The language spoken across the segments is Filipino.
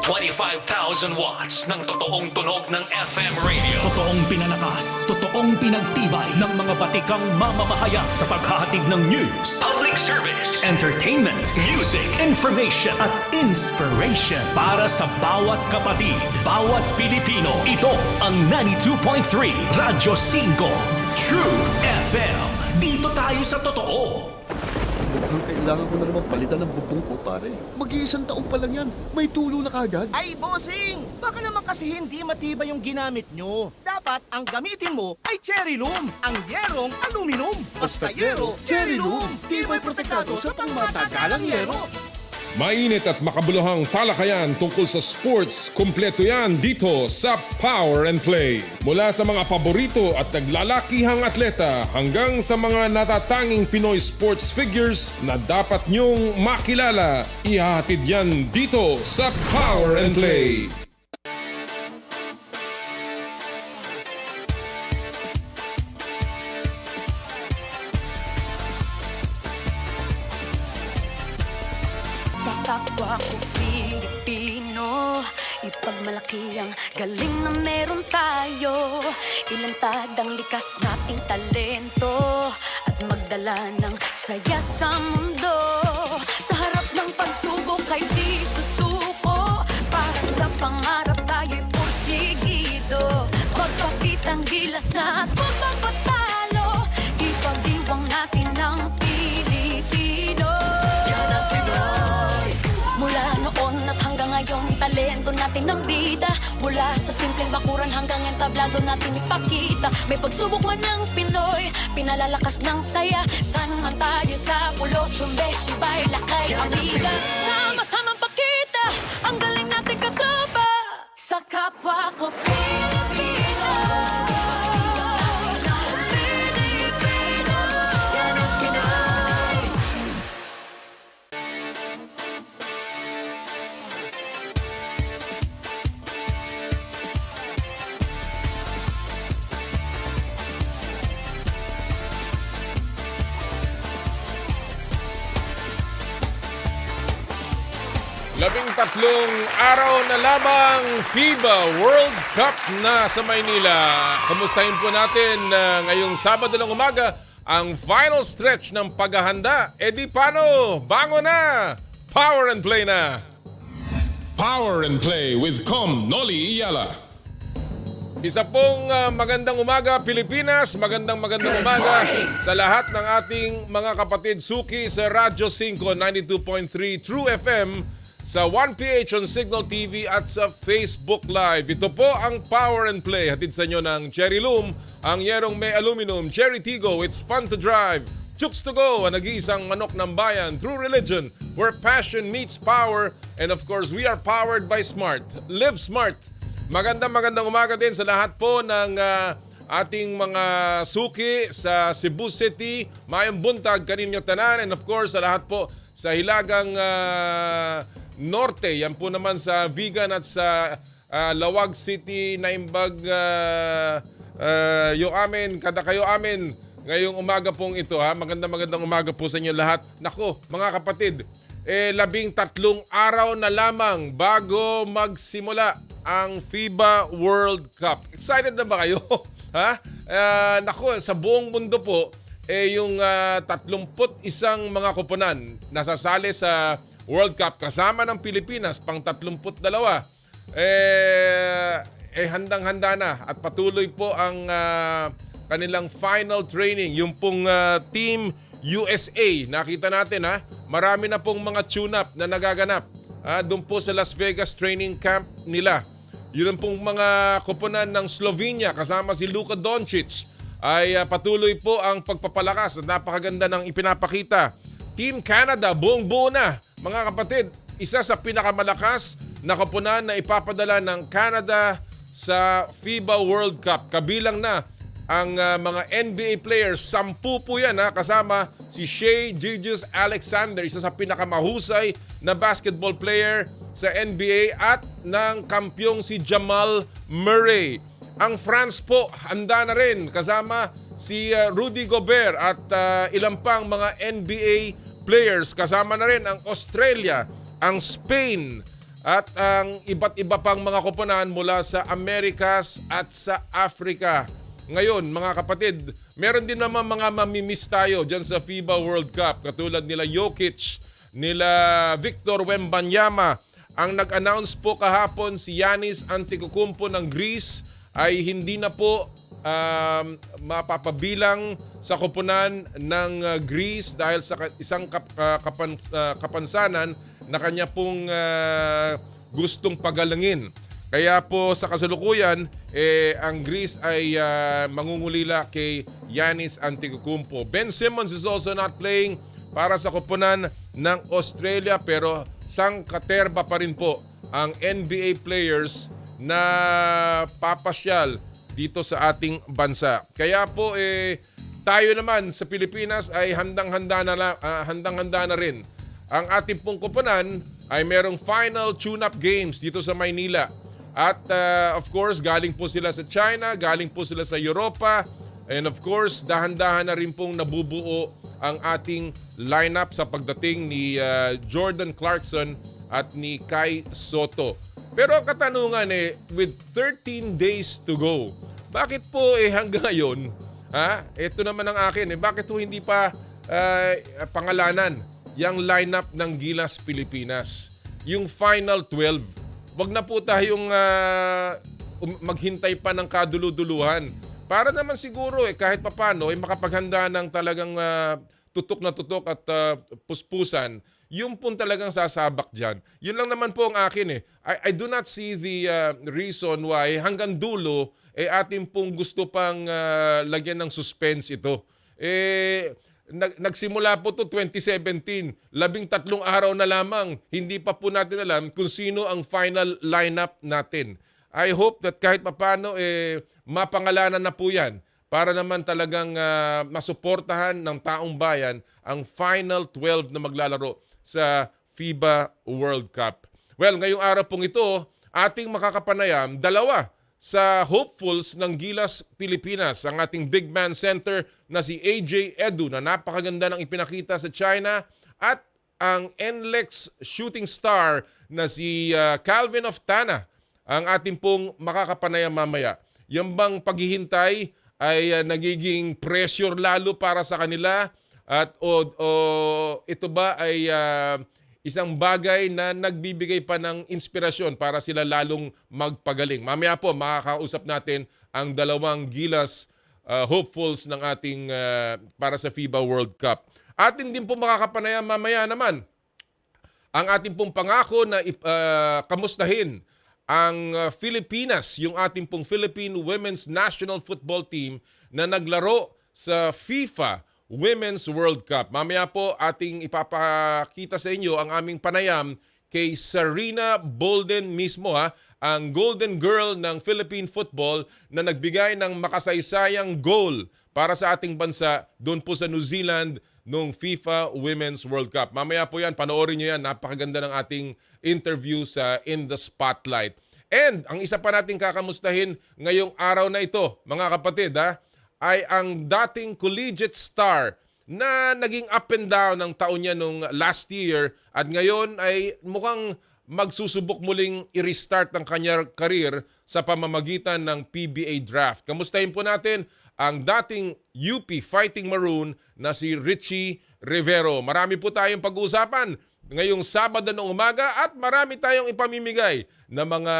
25,000 watts ng totoong tunog ng FM radio. Totoong pinalakas, totoong pinagtibay ng mga batikang mamamahayag sa paghahatid ng news, Public service, entertainment, music, information at inspiration para sa bawat kapatid, bawat Pilipino. Ito ang 92.3 Radyo 5 True FM. Dito tayo sa totoo. Mukhang kailangan ko na naman palitan ng bubong ko, pare. Mag-iisang taong pa lang yan. May tulo na kagad. Ay, bossing! Baka naman kasi hindi matibay yung ginamit nyo. Dapat ang gamitin mo ay Cherry Loom, ang yerong aluminum. Basta yero, Cherry Loom. Tibay protektado sa pangmatagalang yero. Mainit at makabuluhang talakayan tungkol sa sports, kumpleto yan dito sa Power and Play. Mula sa mga paborito at naglalakihang atleta hanggang sa mga natatanging Pinoy sports figures na dapat niyong makilala, ihahatid yan dito sa Power and Play. Sa kapwa ko Pilipino, ipagmalaki ang galing na meron tayo. Ilantad ang likas nating talento at magdala ng saya sa mundo. Sa harap ng pagsubok ay di susuko, para sa pangarap tayo'y porsigido. Magpakitang gilas na at huwag magpatalo, ipagdiwang natin ang Pilipino. Yan ang Pinoy. Mula noon at hanggang ngayon, talento natin ang bida. Mula sa simpleng bakuran hanggang entablado natin ipakita. May pagsubok man ng Pinoy, pinalalakas ng saya. San man tayo sa pulo, Chumbe, Sibay, Lakay, Amiga. Sama-samang pakita ang galing natin katropa sa kapwa ko Pilipino. Pilipino. Yan ang Pinoy. Labing-tatlong araw na lamang FIBA World Cup na sa Maynila. Kamustahin po natin ngayong Sabado ng umaga ang final stretch ng paghahanda. E di paano? Bango na! Power and Play na! Power and Play with Com Noli Iyala. Isa pong magandang umaga Pilipinas, magandang umaga sa lahat ng ating mga kapatid suki sa Radyo 5 92.3 True FM, sa 1PH on Signal TV at sa Facebook Live. Ito po ang Power and Play. Hatid sa inyo ng Cherry Loom, ang yerong may aluminum. Cherry Tigo, it's fun to drive. Chooks to go, ang nag-iisang manok ng bayan. True religion, where passion meets power. And of course, we are powered by Smart. Live Smart. Magandang umaga din sa lahat po ng ating mga suki sa Cebu City, Mayong Buntag, kaninyong tanan. And of course, sa lahat po sa Hilagang Norte, yan po naman sa Vigan at sa Lawag City, Naimbag, yung amin, kada kayo amin ngayong umaga pong ito. Magandang umaga po sa inyo lahat. Nako, mga kapatid, 13 araw na lamang bago magsimula ang FIBA World Cup. Excited na ba kayo? Nako, sa buong mundo po, yung 31 mga koponan nasasali sa World Cup kasama ng Pilipinas pang 32. Handang-handa na at patuloy po ang kanilang final training. Yung pong Team USA, nakita natin marami na pong mga tune-up na nagaganap doon po sa Las Vegas training camp nila. Yun pong mga koponan ng Slovenia kasama si Luka Doncic ay patuloy po ang pagpapalakas at napakaganda ng ipinapakita. Team Canada, buong-buo na. Mga kapatid, isa sa pinakamalakas na koponan na ipapadala ng Canada sa FIBA World Cup. Kabilang na ang mga NBA players. 10 po yan, kasama si Shai Gilgeous-Alexander, isa sa pinakamahusay na basketball player sa NBA, at ng kampyong si Jamal Murray. Ang France po, handa na rin kasama si Rudy Gobert at ilang pang mga NBA players. Kasama na rin ang Australia, ang Spain, at ang iba't iba pang mga koponan mula sa Americas at sa Africa. Ngayon, mga kapatid, meron din naman mga mamimiss tayo dyan sa FIBA World Cup, katulad nila Jokic, nila Victor Wembanyama. Ang nag-announce po kahapon si Giannis Antetokounmpo ng Greece ay hindi na po mapapabilang sa koponan ng Greece dahil sa isang kapansanan na kanya pong gustong pagalangin. Kaya po sa kasalukuyan, ang Greece ay mangungulila kay Giannis Antetokounmpo. Ben Simmons is also not playing para sa koponan ng Australia, pero sangkaterba pa rin po ang NBA players na papasyal dito sa ating bansa. Kaya po tayo naman sa Pilipinas ay handang-handa na rin. Ang ating pong koponan ay merong final tune-up games dito sa Maynila. At of course, galing po sila sa China, galing po sila sa Europa, and of course, dahan-dahan na rin pong nabubuo ang ating lineup sa pagdating ni Jordan Clarkson at ni Kai Soto. Pero ang katanungan with 13 days to go, bakit po hanggang ngayon, ito naman ang akin, bakit po hindi pa pangalanan yung lineup ng Gilas Pilipinas? Yung final 12. Wag na po tayong maghintay pa ng kaduluduluhan. Para naman siguro kahit papano makapaghanda ng talagang tutok na tutok at puspusan, yung pong talagang sasabak dyan. Yun lang naman po ang akin I do not see the reason why hanggang dulo ating pong gusto pang lagyan ng suspense ito. Nagsimula po to 2017, 13 araw na lamang, hindi pa po natin alam kung sino ang final lineup natin. I hope that kahit papano mapangalanan na po yan para naman talagang masuportahan ng taong bayan ang final 12 na maglalaro sa FIBA World Cup. Well, ngayong araw pong ito, ating makakapanayam, dalawa sa hopefuls ng Gilas Pilipinas, ang ating big man center na si AJ Edu na napakaganda ng ipinakita sa China, at ang NLEX shooting star na si Calvin Oftana, ang ating pong makakapanayam mamaya. Yung bang paghihintay ay nagiging pressure lalo para sa kanila, at ito ba ay isang bagay na nagbibigay pa ng inspirasyon para sila lalong magpagaling? Mamaya po makakausap natin ang dalawang Gilas hopefuls ng ating para sa FIBA World Cup. Atin din po makakapanayam mamaya naman ang ating pong pangako na kamustahin ang Pilipinas, yung ating pong Philippine Women's National Football Team na naglaro sa FIFA Women's World Cup. Mamaya po ating ipapakita sa inyo ang aming panayam kay Sarina Bolden mismo, ang Golden Girl ng Philippine Football na nagbigay ng makasaysayang goal para sa ating bansa doon po sa New Zealand nung FIFA Women's World Cup. Mamaya po yan, panoorin nyo yan. Napakaganda ng ating interview sa In the Spotlight. And ang isa pa nating kakamustahin ngayong araw na ito, mga kapatid, ay ang dating collegiate star na naging up and down ng taon niya nung last year at ngayon ay mukhang magsusubok muling i-restart ang kanyang career sa pamamagitan ng PBA draft. Kamustahin po natin ang dating UP Fighting Maroon na si Richie Rivero. Marami po tayong pag-uusapan ngayong Sabado ng umaga at marami tayong ipamimigay na mga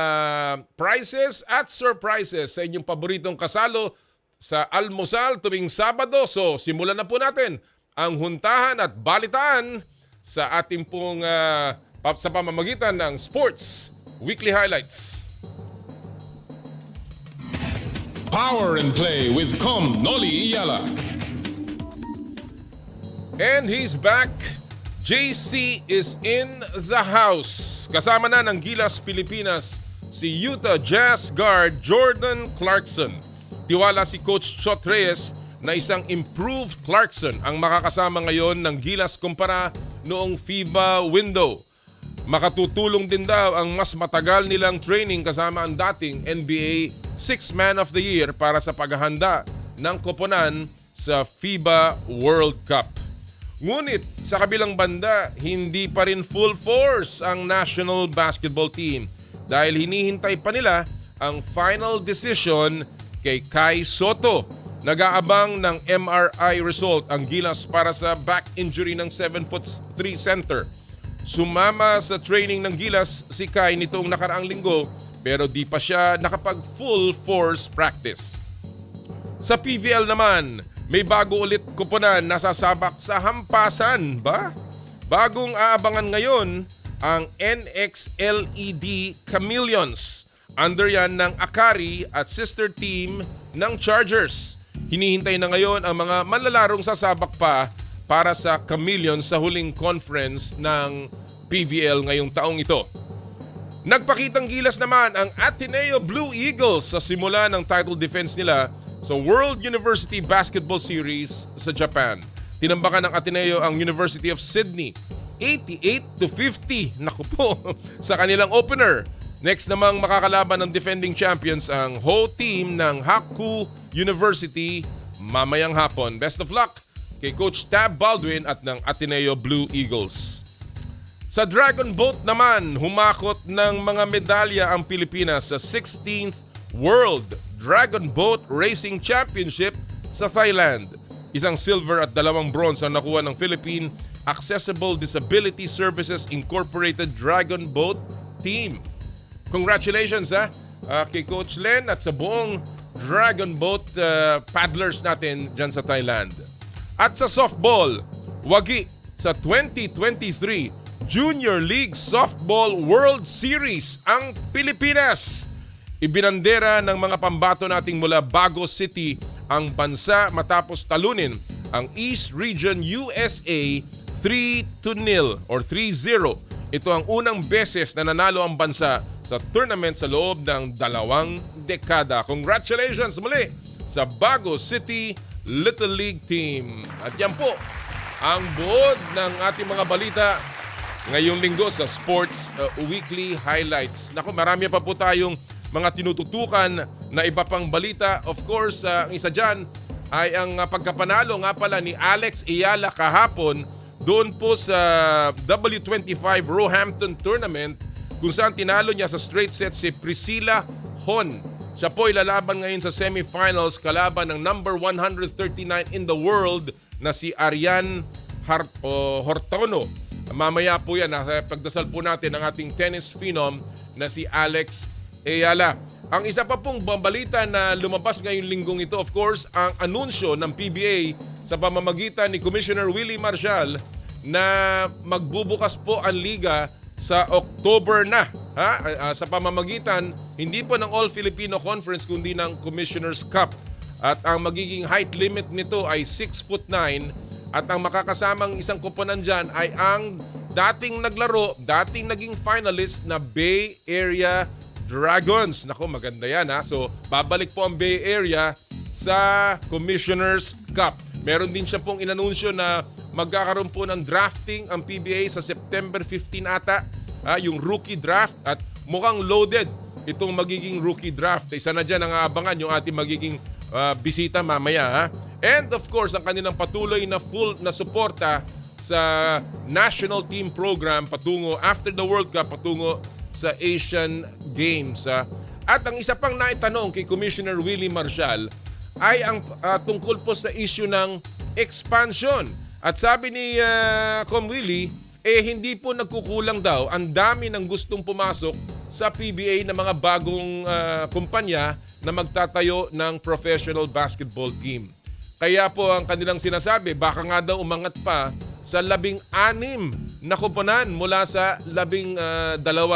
prizes at surprises sa inyong paboritong kasalo sa almusal tuwing Sabado. So, simulan na po natin ang huntahan at balitaan sa ating pong sa pamamagitan ng Sports Weekly Highlights. Power and Play with Com Noli Iyala. And he's back. JC is in the house. Kasama na ng Gilas Pilipinas si Utah Jazz guard Jordan Clarkson. Tiwala si Coach Chot Reyes na isang improved Clarkson ang makakasama ngayon ng Gilas kumpara noong FIBA window. Makatutulong din daw ang mas matagal nilang training kasama ang dating NBA Sixth Man of the Year para sa paghahanda ng koponan sa FIBA World Cup. Ngunit sa kabilang banda, hindi pa rin full force ang national basketball team dahil hinihintay pa nila ang final decision kay Kai Soto. Nag-aabang ng MRI result ang Gilas para sa back injury ng 7'3" center. Sumama sa training ng Gilas si Kai nitong nakaraang linggo pero di pa siya nakapag full force practice. Sa PVL naman, may bago ulit koponan na sasabak sa hampasan ba? Bagong aabangan ngayon ang NXLED Chameleons. Under yan ng Akari at sister team ng Chargers. Hinihintay na ngayon ang mga manlalarong sasabak pa para sa Chameleons sa huling conference ng PVL ngayong taong ito. Nagpakitang gilas naman ang Ateneo Blue Eagles sa simula ng title defense nila sa World University Basketball Series sa Japan. Tinambakan ng Ateneo ang University of Sydney 88-50. Naku po, sa kanilang opener. Next namang makakalaban ng defending champions ang Ho team ng Haku University mamayang hapon. Best of luck kay Coach Tab Baldwin at ng Ateneo Blue Eagles. Sa Dragon Boat naman, humakot ng mga medalya ang Pilipinas sa 16th World Dragon Boat Racing Championship sa Thailand. Isang silver at 2 bronze ang nakuha ng Philippine Accessible Disability Services Incorporated Dragon Boat Team. Congratulations kay Coach Len at sa buong Dragon Boat paddlers natin dyan sa Thailand. At sa softball, wagi sa 2023 Junior League Softball World Series ang Pilipinas. Ibinandera ng mga pambato nating mula Bago City ang bansa matapos talunin ang East Region USA 3-0 or 3-0. Ito ang unang beses na nanalo ang bansa sa tournament sa loob ng 2 dekada. Congratulations muli sa Bago City Little League Team. At yan po ang buod ng ating mga balita ngayong linggo sa Sports Weekly Highlights. Naku, marami pa po tayong mga tinututukan na iba pang balita. Of course, ang isa dyan ay ang pagkapanalo nga pala ni Alex Ayala kahapon doon po sa W25 Roehampton Tournament kung saan tinalo niya sa straight set si Priscilla Hon. Siya po ilalaban ngayon sa semifinals kalaban ng number 139 in the world na si Arian Hortono. Mamaya po yan, pagdasal po natin ang ating tennis phenom na si Alex Ayala. Ang isa pa pong balita na lumabas ngayong linggong ito, of course, ang anunsyo ng PBA sa pamamagitan ni Commissioner Willie Marcial na magbubukas po ang liga sa October na. Sa pamamagitan, hindi po ng All Filipino Conference kundi ng Commissioner's Cup. At ang magiging height limit nito ay 6'9" at ang makakasamang isang koponan dyan ay ang dating naglaro, dating naging finalist na Bay Area Dragons. Nako, maganda yan So, babalik po ang Bay Area sa Commissioner's Cup. Meron din siya pong inanunsyo na magkakaroon po ng drafting ang PBA sa September 15 ata. Yung rookie draft at mukhang loaded itong magiging rookie draft. Isa na dyan ang aabangan yung ating magiging bisita mamaya. And of course, ang kanilang patuloy na full na suporta sa national team program patungo after the World Cup, patungo sa Asian Games. At ang isa pang naitanong kay Commissioner Willie Marcial ay ang tungkol po sa issue ng expansion. At sabi ni Com Willie, hindi po nagkukulang daw. Ang dami ng gustong pumasok sa PBA na mga bagong kumpanya na magtatayo ng professional basketball team. Kaya po ang kanilang sinasabi, baka nga daw umangat pa sa 16 na koponan mula sa 12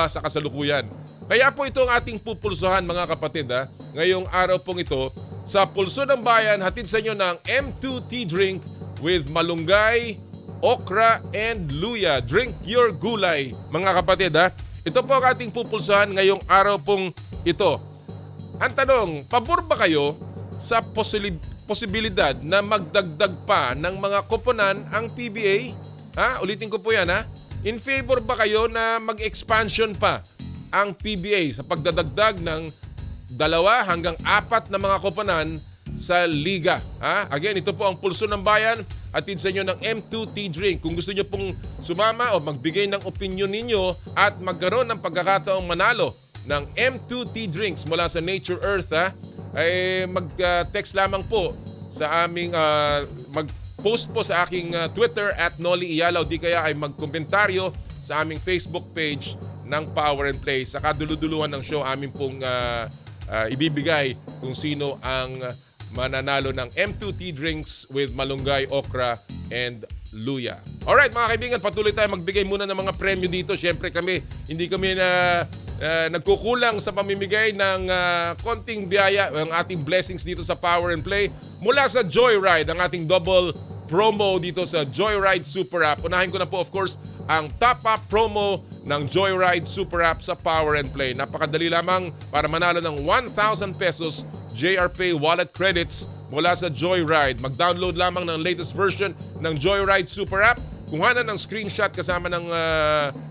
sa kasalukuyan. Kaya po ito ang ating pupulsuhan mga kapatid. Ngayong araw pong ito, sa Pulso ng Bayan, hatid sa inyo ng M2 Tea Drink with malunggay, okra, and luya. Drink your gulay, mga kapatid. Ito po ang ating pupulsuhan ngayong araw pong ito. Ang tanong, pabor ba kayo sa posibilidad na magdagdag pa ng mga koponan ang PBA? Ulitin ko po yan. In favor ba kayo na mag-expansion pa ang PBA sa pagdadagdag ng 2 hanggang 4 na mga koponan sa liga. Again, ito po ang Pulso ng Bayan, atid sa inyo ng M2T Drink. Kung gusto nyo pong sumama o magbigay ng opinion ninyo at magkaroon ng pagkakataong manalo ng M2T Drinks mula sa Nature Earth, ay mag-text lamang po sa aming mag-post po sa aking Twitter @Nolly Iyalaw, di kaya ay magkomentaryo sa aming Facebook page ng Power and Play. Sa kaduluduluhan ng show, amin pong ibibigay kung sino ang mananalo ng M2T Drinks with malunggay, okra, and luya. Alright mga kaibigan, patuloy tayo magbigay muna ng mga premyo dito. Siyempre hindi kami nagkukulang sa pamimigay ng konting biyaya, ang ating blessings dito sa Power and Play. Mula sa Joyride, ang ating double promo dito sa Joyride Super App. Unahin ko na po of course ang top-up promo ng Joyride Super App sa Power and Play. Napakadali lamang para manalo ng 1,000 pesos JRPay wallet credits mula sa Joyride. Mag-download lamang ng latest version ng Joyride Super App. Kuhanan ng screenshot kasama ng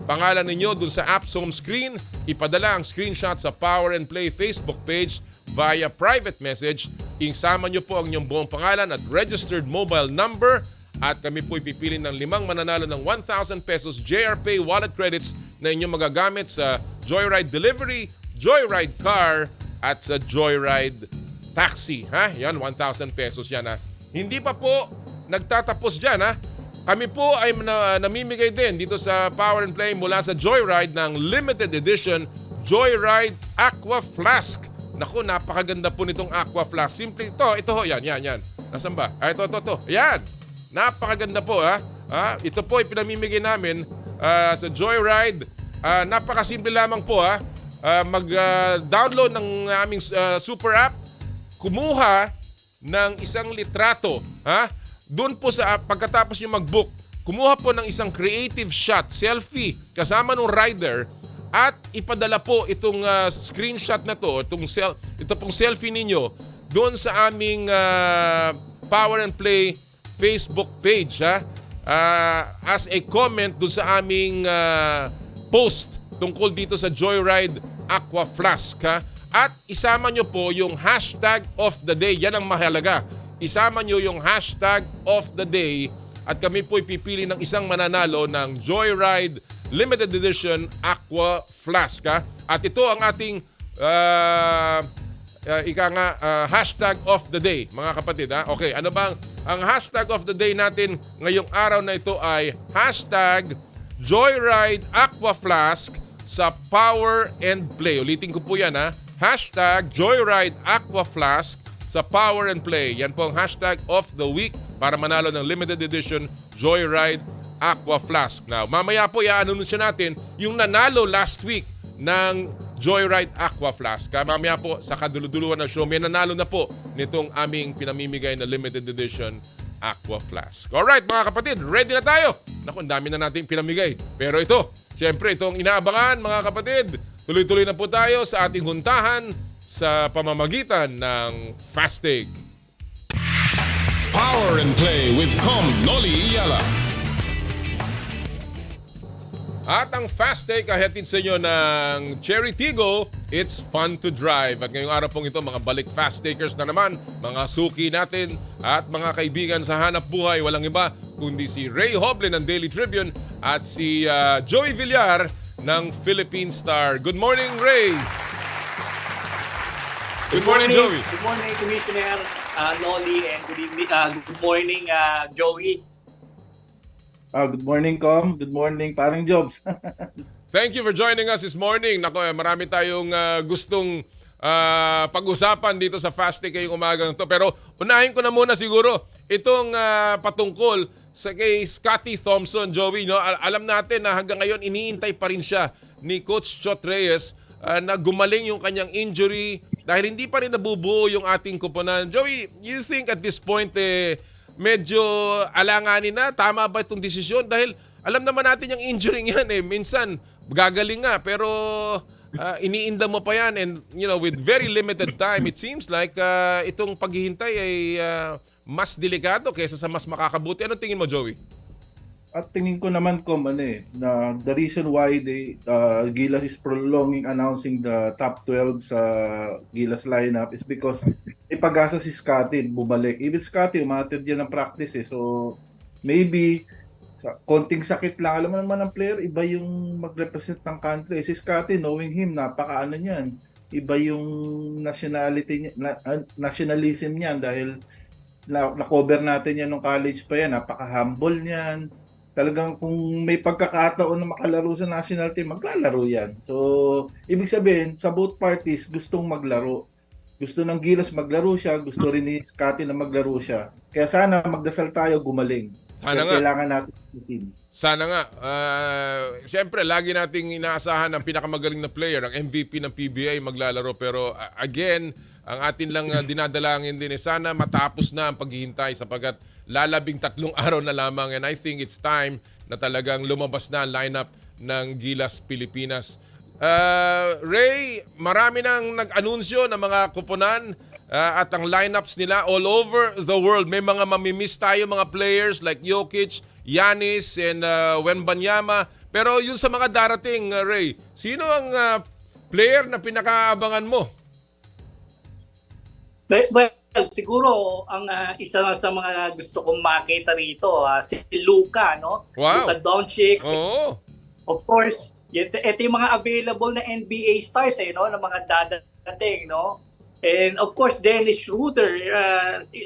pangalan ninyo dun sa app's home screen. Ipadala ang screenshot sa Power and Play Facebook page via private message. Isama nyo po ang inyong buong pangalan at registered mobile number at kami po ipipili ng 5 mananalo ng 1,000 pesos JRPay wallet credits na inyong magagamit sa Joyride Delivery, Joyride Car at sa Joyride Taxi. Yan, 1,000 pesos yan. Hindi pa po nagtatapos dyan. Kami po ay namimigay din dito sa Power and Play mula sa Joyride ng limited edition Joyride Aqua Flask. Naku, napakaganda po nitong Aqua Flask. Simple ito ho, yan. Nasaan ba? Ito. Yan. Napakaganda po, Ito po ay pinamimigay namin sa Joyride. Napakasimple lamang po, mag-download ng aming super app, kumuha ng isang litrato, doon po sa pagkatapos nyo mag-book, kumuha po ng isang creative shot, selfie, kasama ng rider, at ipadala po itong screenshot na to, ito pong selfie ninyo, doon sa aming Power and Play Facebook page, as a comment doon sa aming post tungkol dito sa Joyride Aqua Flask. At isama nyo po yung hashtag of the day. Yan ang mahalaga. Isama nyo yung hashtag of the day at kami po ipipili ng isang mananalo ng Joyride Limited Edition Aqua Flask. At ito ang ating hashtag of the day, mga kapatid. Okay, ano bang ang hashtag of the day natin ngayong araw na ito ay hashtag Joyride Aqua Flask sa Power and Play. Ulitin ko po yan, hashtag Joyride Aqua Flask sa Power and Play. Yan po ang hashtag of the week para manalo ng limited edition Joyride Aqua Flask. Now, mamaya po i-anunsyo natin yung nanalo last week ng Joyride Aqua Flask. Mamaya po sa kaduluduluhan ng show, may nanalo na po nitong aming pinamimigay na limited edition Aqua Flask. Alright mga kapatid, ready na tayo? Naku, ang dami na natin pinamigay. Pero ito, siyempre itong inaabangan mga kapatid, tuloy-tuloy na po tayo sa ating huntahan sa pamamagitan ng Fast Take. Power and Play with Nolly Iyala. At ang Fast Take ay hatid sa inyo ng Cherry Tigo, it's fun to drive. At ngayong araw pong ito, mga balik Fast Takers na naman, mga suki natin at mga kaibigan sa hanap buhay, walang iba kundi si Ray Hoble ng Daily Tribune at si Joey Villar ng Philippine Star. Good morning, Ray! Good morning, Joey! Good morning, Commissioner Nolly, and good morning, Joey. Good morning, Com. Good morning, parang Jobs. Thank you for joining us this morning. Nako, marami tayong gustong pag-usapan dito sa Fast Take ngayong umagang to. Pero unahin ko na muna siguro itong patungkol sa kay Scotty Thompson, Joey. No? Alam natin na hanggang ngayon iniintay pa rin siya ni Coach Chot Reyes na gumaling yung kanyang injury dahil hindi pa rin nabubuo yung ating koponan. Joey, you think at this point medyo alanganin na? Tama ba itong desisyon? Dahil alam naman natin yung injury yan minsan gagaling nga pero iniinda mo pa yan and with very limited time it seems like itong paghihintay ay mas delikado kaysa sa mas makakabuti. Anong tingin mo, Joey? At tingin ko naman na the reason why Gilas is prolonging announcing the top 12 sa Gilas lineup is because may pag-asa si Scotty bumalik. Even Scotty umatid yan ng practice So maybe sa konting sakit lang, alam mo naman ng player, iba yung mag-represent ng country. Si Scotty, knowing him, napakaano niyan. Iba yung nationality niya, nationalism niyan dahil na-cover natin yan nung college pa yan. Napaka-humble niyan. Talagang kung may pagkakataon na makalaro sa national team, maglalaro yan. So, ibig sabihin, sa both parties, gustong maglaro. Gusto ng Gilas maglaro siya, gusto rin ni Scotty na maglaro siya. Kaya sana magdasal tayo gumaling. Sana nga. Kailangan natin yung team. Sana nga. Siyempre, lagi nating inaasahan ang pinakamagaling na player, ang MVP ng PBA maglalaro. Pero again, ang atin lang dinadalangin din sana matapos na ang paghihintay sapagkat lalabing 3 araw na lamang. And I think it's time na talagang lumabas na ang lineup ng Gilas Pilipinas. Ray, marami nang nag-anunsyo ng mga kuponan at ang lineups nila all over the world. May mga mamimiss tayo, mga players like Jokic, Giannis, and Wembanyama. Pero yun sa mga darating, Ray, sino ang player na pinakaabangan mo? Well, siguro ang isa sa mga gusto kong makita rito, si Luka, no? Wow. Luka Doncic. Oo. Of course, ito yung mga available na NBA stars, no? Na mga dadating, no? And of course, Dennis Schroeder,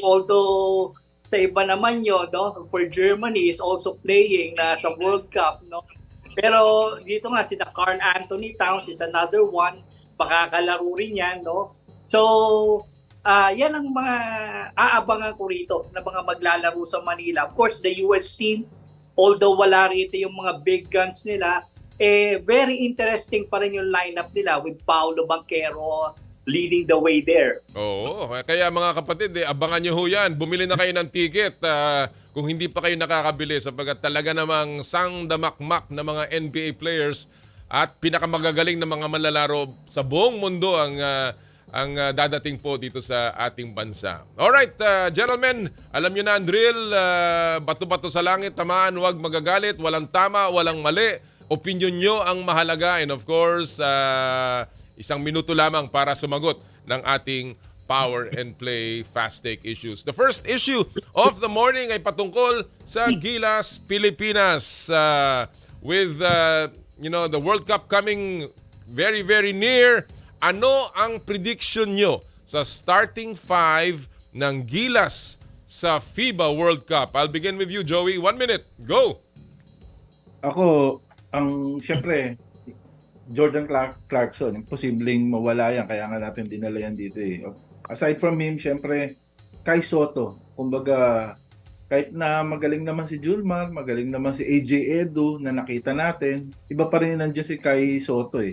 although sa iba naman yun, no? For Germany is also playing sa World Cup, no? Pero dito nga, si Karl Anthony Towns is another one. Pakakalaro rin yan, no? So, yan ang mga aabangan ko rito na mga maglalaro sa Manila. Of course, the US team, although wala rito yung mga big guns nila, very interesting pa rin yung lineup nila with Paolo Banchero leading the way there. Oo, kaya mga kapatid, abangan nyo ho yan. Bumili na kayo ng ticket kung hindi pa kayo nakakabili sapagkat talaga namang sangdamakmak na mga NBA players at pinakamagagaling na mga manlalaro sa buong mundo ang dadating po dito sa ating bansa. Alright, gentlemen, alam nyo na ang drill, bato-bato sa langit, tamaan, huwag magagalit, walang tama, walang mali. Opinion nyo ang mahalaga and of course, 1 minuto lamang para sumagot ng ating power and play fast take issues. The first issue of the morning ay patungkol sa Gilas Pilipinas with the World Cup coming very, very near. Ano ang prediction nyo sa starting 5 ng Gilas sa FIBA World Cup? I'll begin with you, Joey. 1 minute. Go! Ako, siyempre, Jordan Clarkson, imposibleng mawala yan. Kaya nga natin dinala yan dito Aside from him, siyempre, Kai Soto. Kumbaga, kahit na magaling naman si Julmar, magaling naman si AJ Edu na nakita natin, iba pa rin nandiyan si Kai Soto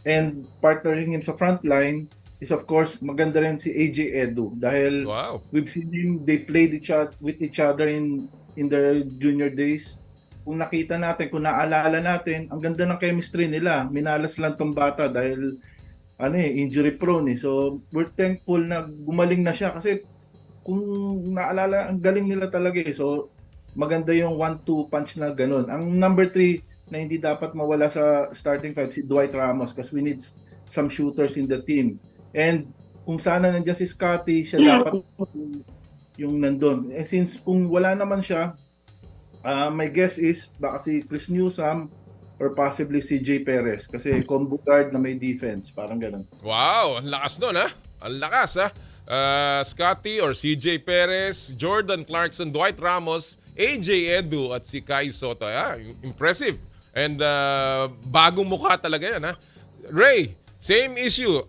And partnering him sa frontline is of course maganda rin si AJ Edu dahil we've seen him, they played with each other in their junior days. Kung nakita natin, kung naalala natin, ang ganda ng chemistry nila. Minalas lang tong bata dahil injury prone So we're thankful na gumaling na siya kasi kung naalala, ang galing nila talaga So maganda yung 1-2 punch na ganun. Ang number 3 na hindi dapat mawala sa starting 5 si Dwight Ramos because we need some shooters in the team. And kung sana nandiyan si Scotty, siya dapat yung nandun. Since kung wala naman siya, my guess is baka si Chris Newsome or possibly si Jay Perez kasi combo guard na may defense. Parang ganun. Wow! Ang lakas nun Ang lakas Scotty or CJ Perez, Jordan Clarkson, Dwight Ramos, AJ Edu at si Kai Soto. Impressive. And bagong mukha talaga yan Ray, same issue.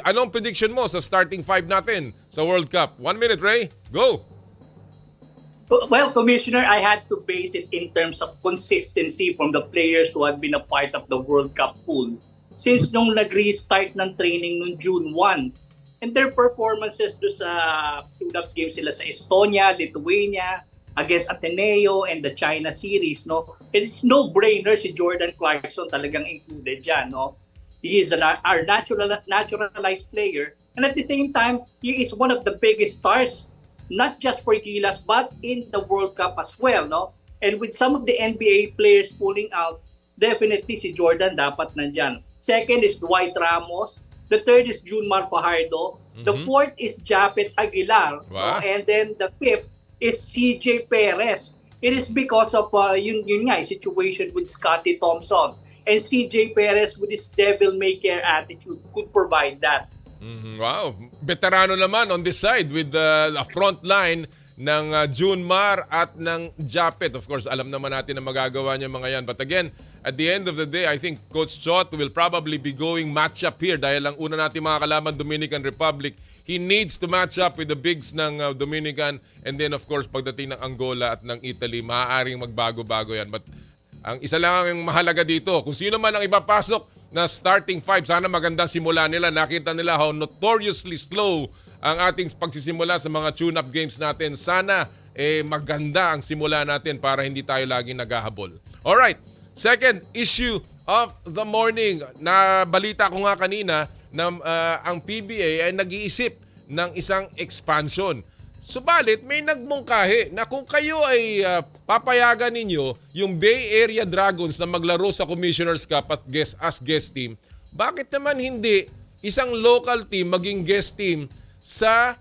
Anong prediction mo sa starting 5 natin sa World Cup? 1 minute, Ray. Go! Well, Commissioner, I had to base it in terms of consistency from the players who had been a part of the World Cup pool since nung nag-restart ng training noong June 1. And their performances do sa tune-up games sila sa Estonia, Lithuania, against Ateneo and the China series, it's no-brainer si Jordan Clarkson talagang included dyan, He is our naturalized player, and at the same time, he is one of the biggest stars, not just for Gilas, but in the World Cup as well, And with some of the NBA players pulling out, definitely si Jordan dapat nandyan. Second is Dwight Ramos. The third is Junmar Fajardo. The fourth is Japet Aguilar. Wow. And then the fifth is CJ Perez. It is because of yun nga, situation with Scottie Thompson. And CJ Perez with his devil-may-care attitude could provide that. Wow. Veterano naman on this side with the front line ng Junmar at ng Japet. Of course, alam naman natin na magagawa niya mga yan. But again, at the end of the day, I think Coach Chot will probably be going match-up here dahil ang una natin mga kalaban, Dominican Republic. He needs to match up with the bigs ng Dominican, and then of course, pagdating ng Angola at ng Italy, maaaring magbago-bago yan. But ang isa lang ang mahalaga dito, kung sino man ang ipapasok na starting five, sana magandang simula nila. Nakita nila how notoriously slow ang ating pagsisimula sa mga tune-up games natin. Sana maganda ang simula natin para hindi tayo laging naghahabol. Alright, second issue of the morning. Nabalita ko nga kanina na ang PBA ay nag-iisip ng isang expansion. Subalit, may nagmungkahi na kung kayo ay papayagan ninyo yung Bay Area Dragons na maglaro sa Commissioner's Cup at as guest team, bakit naman hindi isang local team maging guest team sa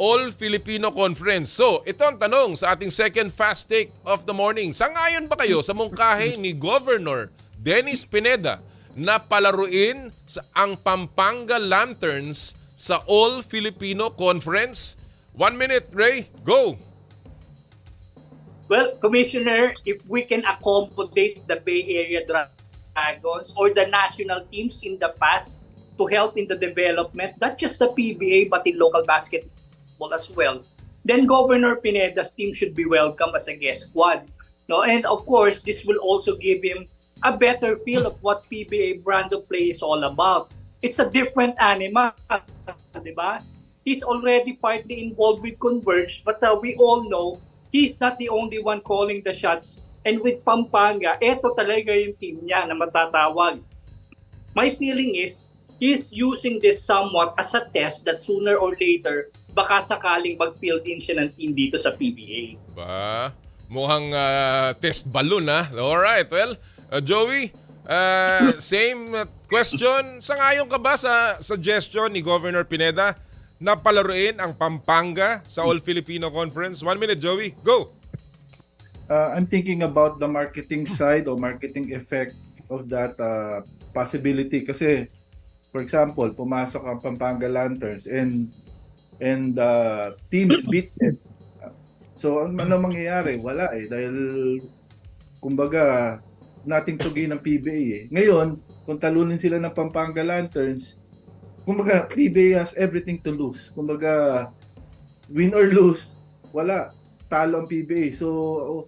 All-Filipino Conference? So, ito ang tanong sa ating second fast take of the morning. Sangayon ba kayo sa mungkahi ni Governor Dennis Pineda na palaruin ang Pampanga Lanterns sa All-Filipino Conference? 1 minute, Ray. Go! Well, Commissioner, if we can accommodate the Bay Area Dragons or the national teams in the past to help in the development, not just the PBA but in local basketball as well, then Governor Pineda's team should be welcome as a guest squad. No? And of course, this will also give him a better feel of what PBA brand of play is all about. It's a different animal, di ba? He's already partly involved with Converge, but we all know he's not the only one calling the shots. And with Pampanga, eto talaga yung team niya na matatawag. My feeling is, he's using this somewhat as a test that sooner or later, baka sakaling mag-field in siya ng team dito sa PBA. Ba, mukhang test balloon, ha? Alright, well, Joey, same question. Sangayon ka ba sa suggestion ni Governor Pineda na palaruin ang Pampanga sa All-Filipino Conference? 1 minute, Joey. Go! I'm thinking about the marketing side or marketing effect of that possibility. Kasi, for example, pumasok ang Pampanga Lanterns and teams beat them. So, ano mangyayari? Wala dahil, kumbaga, nating tugi ng PBA Ngayon, kung talunin sila ng Pampanga Lanterns, kumbaga, PBA has everything to lose. Kumbaga, win or lose, wala. Talo ang PBA. So,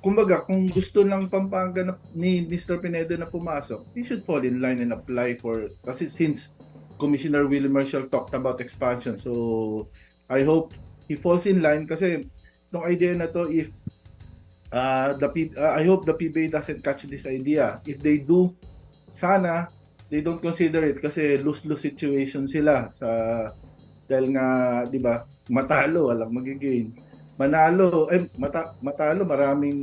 kumbaga, kung gusto ng Pampanga ni Mr. Pineda na pumasok, he should fall in line and apply for, kasi since Commissioner Willie Marshall talked about expansion, so I hope he falls in line kasi itong idea na to, if I hope the PBA doesn't catch this idea. If they do, sana they don't consider it kasi lose-lose situation sila sa dahil nga 'di ba matalo walang magigain, manalo matalo maraming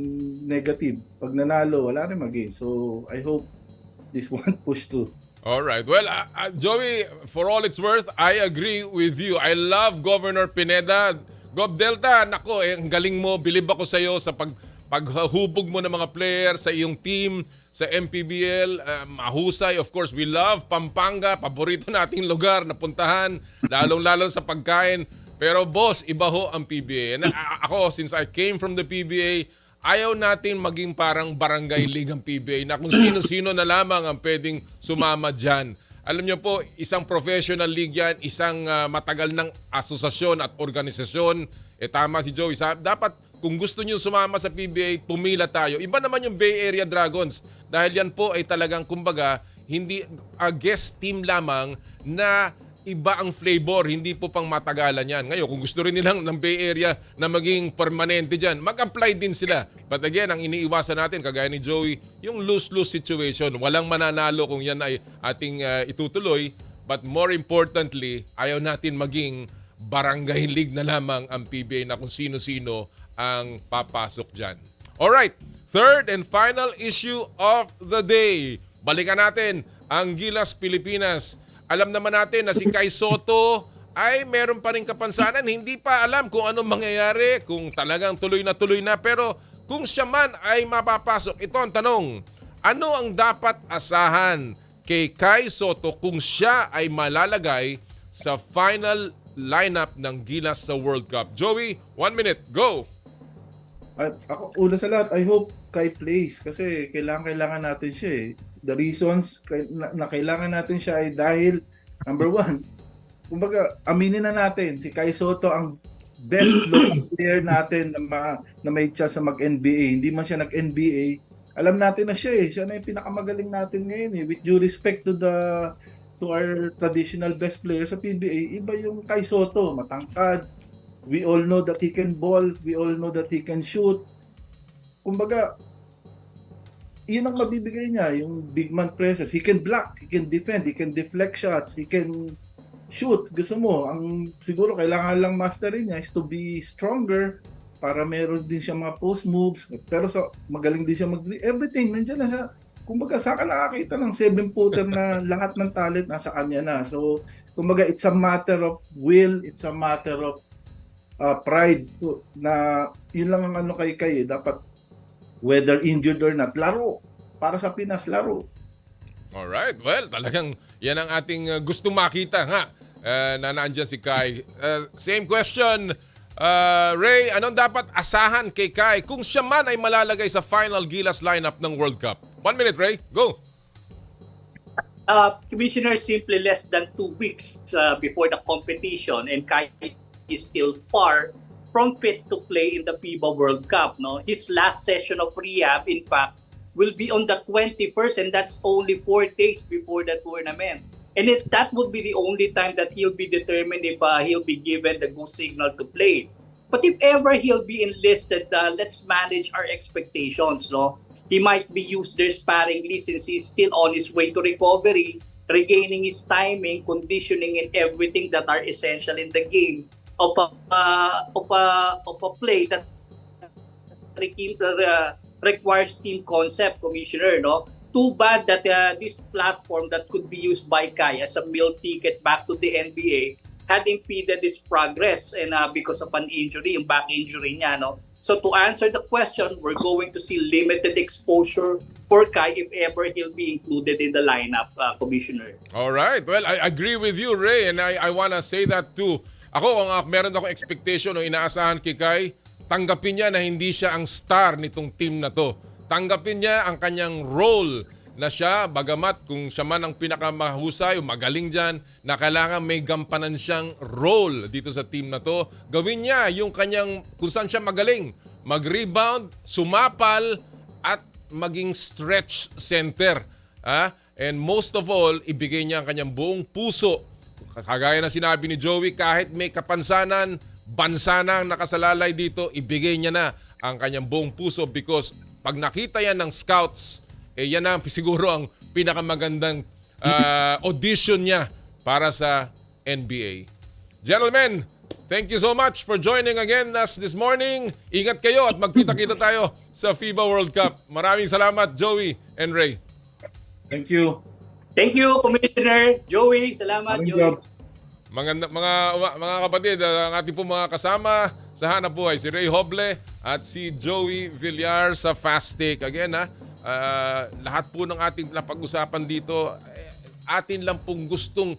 negative, pag nanalo wala rin mag-gain. So I hope this won't push too. All right. Well, Joey, for all it's worth, I agree with you. I love Governor Pineda. Gov Delta, nako, ang galing mo. Bilib ako sa iyo sa paghubog mo ng mga player sa iyong team sa MPBL, mahusay. Of course, we love Pampanga, paborito nating lugar na puntahan, lalong-lalo sa pagkain. Pero boss, iba ho ang PBA. Ako, since I came from the PBA, ayaw natin maging parang barangay league ang PBA na kung sino-sino na lamang ang pwedeng sumama dyan. Alam niyo po, isang professional league yan, isang matagal ng asosasyon at organisasyon. Tama si Joey, dapat kung gusto niyo sumama sa PBA, pumila tayo. Iba naman yung Bay Area Dragons dahil yan po ay talagang kumbaga hindi a guest team lamang na iba ang flavor, hindi po pang matagalan yan. Ngayon, kung gusto rin nilang ng Bay Area na maging permanente dyan, mag-apply din sila. But again, ang iniiwasan natin, kagaya ni Joey, yung lose-lose situation. Walang mananalo kung yan ay ating itutuloy. But more importantly, ayaw natin maging barangay league na lamang ang PBA na kung sino-sino ang papasok dyan. Alright, third and final issue of the day. Balikan natin ang Gilas Pilipinas. Alam naman natin na si Kai Soto ay meron pa rin kapansanan. Hindi pa alam kung anong mangyayari, kung talagang tuloy na. Pero kung siya man ay mapapasok, ito ang tanong. Ano ang dapat asahan kay Kai Soto kung siya ay malalagay sa final lineup ng Gilas sa World Cup? Joey, 1 minute, go! At ako, una sa lahat, I hope Kai plays kasi kailangan natin siya eh. The reasons na kailangan natin siya ay dahil, number one, kumbaga, aminin na natin, si Kai Soto ang best local player natin na may chance na mag-NBA. Hindi man siya nag-NBA, alam natin na siya eh. Siya na yung pinakamagaling natin ngayon eh. With due respect to our traditional best player sa PBA, iba yung Kai Soto, matangkad. We all know that he can ball. We all know that he can shoot. Kumbaga, yun ang mabibigay niya, yung big man presence. He can block, he can defend, he can deflect shots, he can shoot. Gusto mo, ang siguro kailangan lang masterin niya is to be stronger para meron din siya mga post moves. Pero magaling din siya everything, nandiyan na siya. Kumbaga, saan ka nakakita ng 7-footer na lahat ng talent nasa kanya na. So, kumbaga, it's a matter of will, it's a matter of pride na yun lang ang ano kay dapat whether injured or not, laro. Para sa Pinas, laro. Alright, well, talagang yan ang ating gustong makita nga na nandiyan si Kai. Same question, Ray, anong dapat asahan kay Kai kung siya man ay malalagay sa final Gilas lineup ng World Cup? 1 minute, Ray, go! Commissioner, simply less than 2 weeks before the competition and Kai is still far from fit to play in the FIBA World Cup. No, his last session of rehab, in fact, will be on the 21st, and that's only 4 days before the tournament. And that would be the only time that he'll be determined if he'll be given the go signal to play. But if ever he'll be enlisted, let's manage our expectations. No, he might be used there sparingly since he's still on his way to recovery, regaining his timing, conditioning, and everything that are essential in the game of a play that requires team concept, Commissioner. No, too bad that this platform that could be used by Kai as a meal ticket back to the NBA had impeded his progress and because of an injury, yung back injury niya. No, so to answer the question, we're going to see limited exposure for Kai if ever he'll be included in the lineup, Commissioner. All right. Well, I agree with you, Ray, and I wanna say that too. Ako, kung meron akong expectation o inaasahan kay Kai, tanggapin niya na hindi siya ang star nitong team na to. Tanggapin niya ang kanyang role na siya, bagamat kung siya man ang pinakamahusay o magaling dyan, na kailangan may gampanan siyang role dito sa team na to. Gawin niya yung kanyang, kung saan siya magaling, mag-rebound, sumapal, at maging stretch center. And most of all, ibigay niya ang kanyang buong puso. Kagaya na sinabi ni Joey, kahit may kapansanan, bansa na ang nakasalalay dito, ibigay niya na ang kanyang buong puso because pag nakita yan ng scouts, yan na siguro ang pinakamagandang audition niya para sa NBA. Gentlemen, thank you so much for joining again us this morning. Ingat kayo at magkita-kita tayo sa FIBA World Cup. Maraming salamat, Joey and Ray. Thank you. Thank you, Commissioner Joey. Salamat, Joey. Mga kapatid, ang ating po mga kasama sa hanap buhay, si Ray Hoble at si Joey Villar sa Fast Take. Again, lahat po ng ating napag-usapan dito, atin lang pong gustong,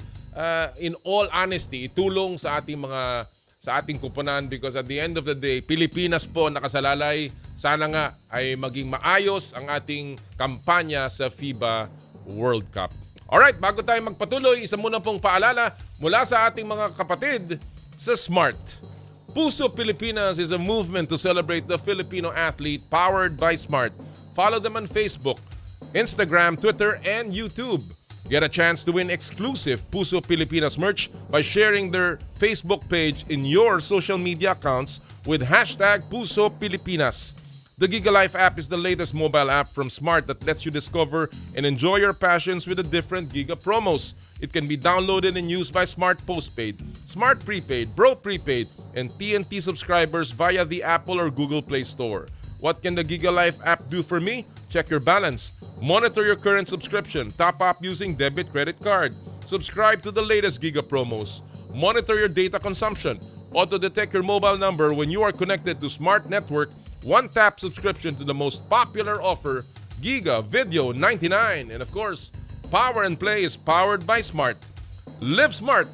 in all honesty, itulong sa ating kupunan because at the end of the day, Pilipinas po nakasalalay. Sana nga ay maging maayos ang ating kampanya sa FIBA World Cup. Alright, bago tayo magpatuloy, isa muna pong paalala mula sa ating mga kapatid sa SMART. Puso Pilipinas is a movement to celebrate the Filipino athlete powered by SMART. Follow them on Facebook, Instagram, Twitter, and YouTube. Get a chance to win exclusive Puso Pilipinas merch by sharing their Facebook page in your social media accounts with hashtag Puso Pilipinas. The GigaLife app is the latest mobile app from Smart that lets you discover and enjoy your passions with the different Giga promos. It can be downloaded and used by Smart Postpaid, Smart Prepaid, Bro Prepaid, and TNT subscribers via the Apple or Google Play Store. What can the Giga Life app do for me? Check your balance. Monitor your current subscription. Top up using debit credit card. Subscribe to the latest Giga promos. Monitor your data consumption. Auto-detect your mobile number when you are connected to Smart Network. One-tap subscription to the most popular offer, Giga Video 99. And of course, Power and Play is powered by Smart. Live Smart!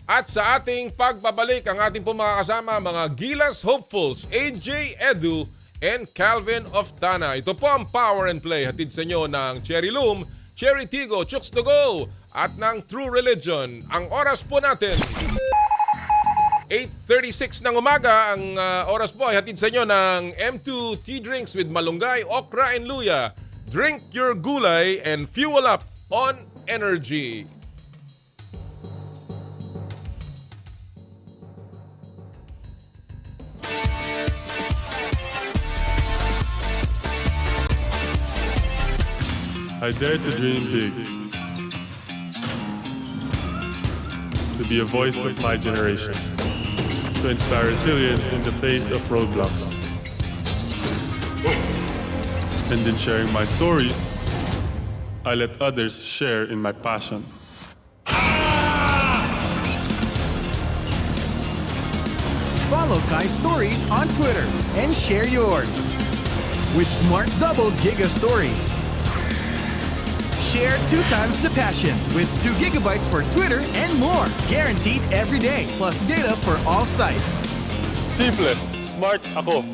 At sa ating pagbabalik, ang ating pong mga kasama, mga Gilas Hopefuls, AJ Edu, and Calvin Oftana. Ito po ang Power and Play. Hatid sa inyo ng Cherry Loom, Cherry Tigo, Chooks to Go, at ng True Religion. Ang oras po natin, 8:36 ng umaga. Ang oras po ay hatid sa inyo ng M2 Tea Drinks with malunggay, okra, and luya. Drink your gulay and fuel up on energy. I dare to dream big, to be a voice of my generation, to inspire resilience in the face of roadblocks. And in sharing my stories, I let others share in my passion. Follow Kai Stories on Twitter and share yours. With Smart Double Giga Stories. Share 2 times the passion with 2 gigabytes for Twitter and more. Guaranteed every day, plus data for all sites. Simple, smart ako.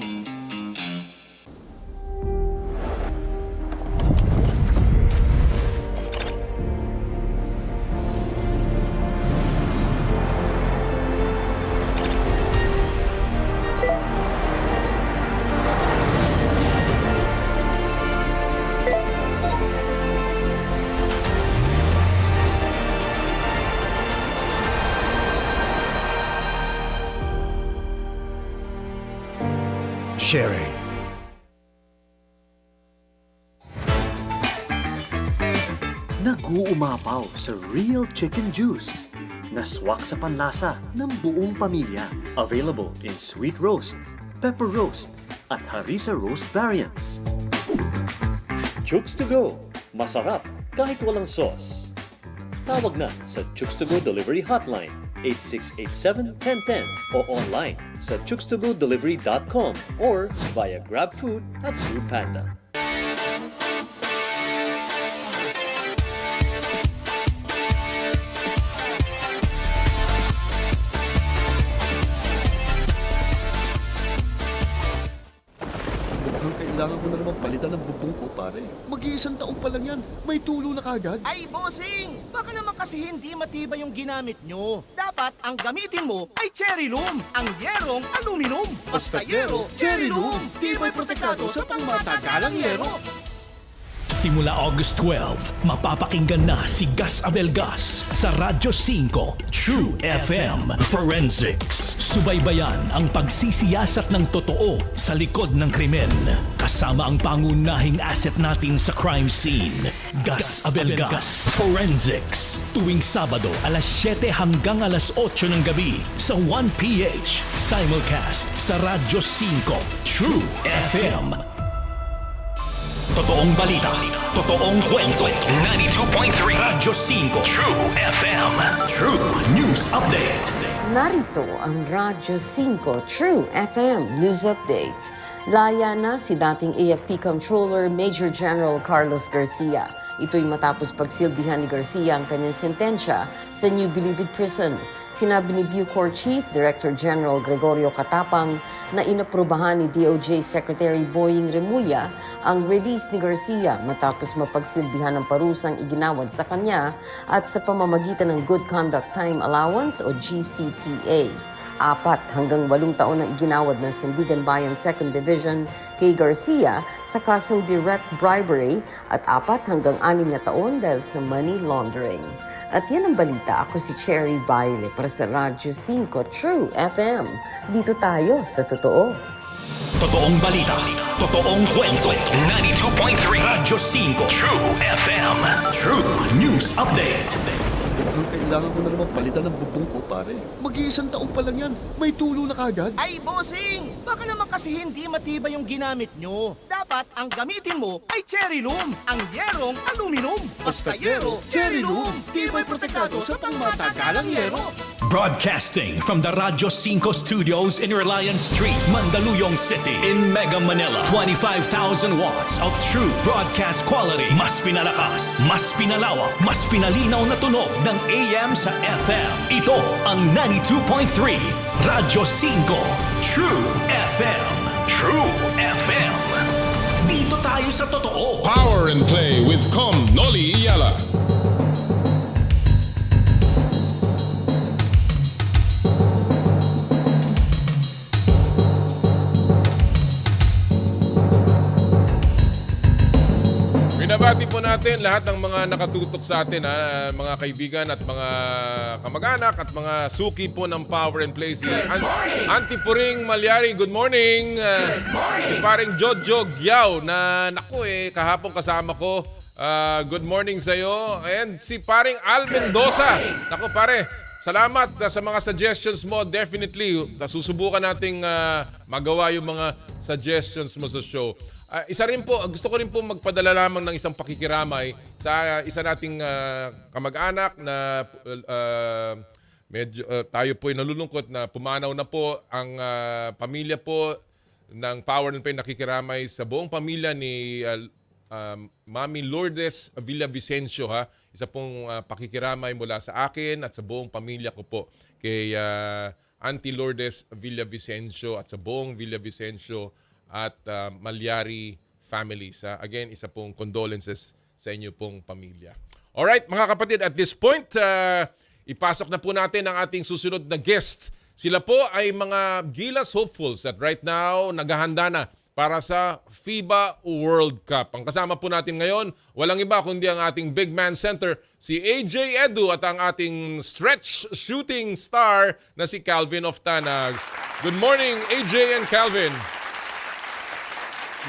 Cherry. Nag-uumapaw sa Real Chicken Juice. Naswak sa panlasa ng buong pamilya. Available in sweet roast, pepper roast, at harissa roast variants. Chooks to Go. Masarap kahit walang sauce. Tawag na sa Chooks to Go Delivery Hotline 8687-1010 o online sa chookstogodelivery.com or via GrabFood at Foodpanda. Mukhang kailangan ko na naman palitan ng bubong ko, pare. Mag-iisang taong pa lang yan. May tulo na kagad. Ay, bossing! Baka naman kasi hindi matibay yung ginamit nyo. Dapat ang gamitin mo ay Cherry Loom, ang yerong aluminum. Basta yero, Cherry Loom. Tibay protektado sa pangmatagalang yero. Simula August 12, mapapakinggan na si Gus Abelgas sa Radyo 5 True FM Forensics. Subaybayan ang pagsisiyasat ng totoo sa likod ng krimen. Kasama ang pangunahing asset natin sa crime scene. Gus Abelgas Forensics. Tuwing Sabado, alas 7 hanggang alas 8 ng gabi sa 1PH. Simulcast sa Radyo 5 True FM. Totoong balita, totoong kwento. 92.3 Radyo 5 True FM. True News Update. Narito ang Radyo 5 True FM News Update. Laya na si dating AFP Controller Major General Carlos Garcia. Ito'y matapos pagsilbihan ni Garcia ang kanyang sentensya sa New Bilibid Prison. Sinabi ni Bucor Chief Director General Gregorio Catapang na inaprubahan ni DOJ Secretary Boying Remulla ang release ni Garcia matapos mapagsilbihan ng parusang iginawad sa kanya at sa pamamagitan ng Good Conduct Time Allowance o GCTA. 4 hanggang 8 taon ang iginawad ng Sandigan Bayan 2nd Division kay Garcia sa kasong direct bribery at 4 hanggang 6 na taon dahil sa money laundering. At yan ang balita. Ako si Cherry Baile para sa Radyo 5 True FM. Dito tayo sa totoo. Totoong balita, totoong kwento. 92.3 Radyo 5 True FM. True News Update. Mukhang kailangan kailangan ko na naman palitan ng bubong ko, pare. Mag-iisang taong pa lang yan. May tulo na kagad. Ay, bossing! Baka naman kasi hindi matibay yung ginamit nyo. Dapat ang gamitin mo ay Cherry Loom, ang yerong aluminum. Basta yero, Cherry Loom. Tibay protektado sa pangmatagalang yero. Broadcasting from the Radyo 5 studios in Reliance Street, Mandaluyong City, in Mega Manila. 25,000 watts of true broadcast quality. Mas pinalakas, mas pinalawak, mas pinalinaw na tunog ng AM sa FM. Ito ang 92.3 Radyo 5 True FM. True FM. Dito tayo sa totoo. Power and Play with Noli Iyala. Binabati po natin lahat ng mga nakatutok sa atin, mga kaibigan at mga kamag-anak at mga suki po ng Power and Play. Si Auntie Puring Malyari, good morning. Si paring Jojo Gyao na kahapon kasama ko. Good morning sa iyo. And si paring Al Mendoza. Naku pare, salamat sa mga suggestions mo. Definitely, susubukan nating magawa yung mga suggestions mo sa show. Isa rin po, gusto ko rin po magpadala lamang ng isang pakikiramay sa isa nating kamag-anak na medyo tayo po ay nalulungkot na pumanaw na po ang pamilya po ng Power and Play. Nakikiramay sa buong pamilya ni Mami Lourdes Villavicencio, ha. Isa pong pakikiramay mula sa akin at sa buong pamilya ko po kay Auntie Lourdes Villavicencio at sa buong Villavicencio at Malyari families. Again, isa pong condolences sa inyo pong pamilya. Alright, mga kapatid, at this point, ipasok na po natin ang ating susunod na guest. Sila po ay mga Gilas hopefuls that right now naghahanda na para sa FIBA World Cup. Ang kasama po natin ngayon, walang iba kundi ang ating big man center, si AJ Edu, at ang ating stretch shooting star na si Calvin Oftanag. Good morning, AJ and Calvin.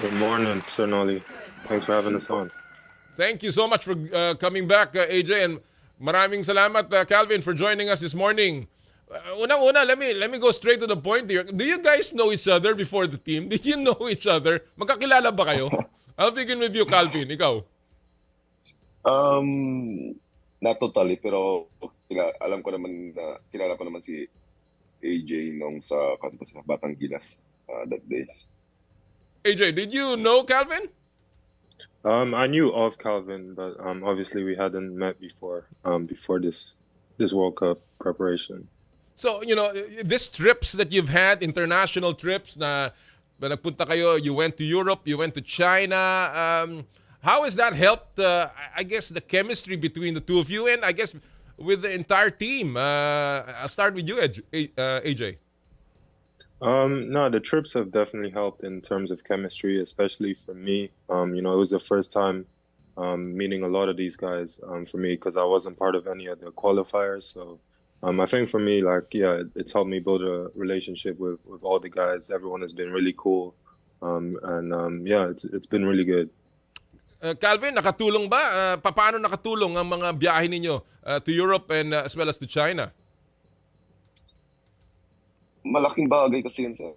Good morning, Sir Noli. Thanks for having us on. Thank you so much for coming back, AJ, and maraming salamat, Calvin, for joining us this morning. Una, let me go straight to the point here. Do you guys know each other before the team? Did you know each other? Magkakilala ba kayo? I'll begin with you, Calvin. Ikaw. Not totally, pero alam ko naman na kilala ko naman si AJ nung sa Batang Gilas that days. AJ, did you know Calvin? I knew of Calvin, but obviously we hadn't met before this World Cup preparation. So, these trips that you've had, international trips na nagpunta kayo, you went to Europe, you went to China. How has that helped, I guess, the chemistry between the two of you and I guess with the entire team? I'll start with you, AJ. No, the trips have definitely helped in terms of chemistry, especially for me. It was the first time meeting a lot of these guys for me because I wasn't part of any of the qualifiers. So I think for me, it's helped me build a relationship with all the guys. Everyone has been really cool. It's been really good. Calvin, nakatulong ba? Paano nakatulong ang mga biyahe ninyo to Europe and as well as to China? Malaking bagay kasi yun sa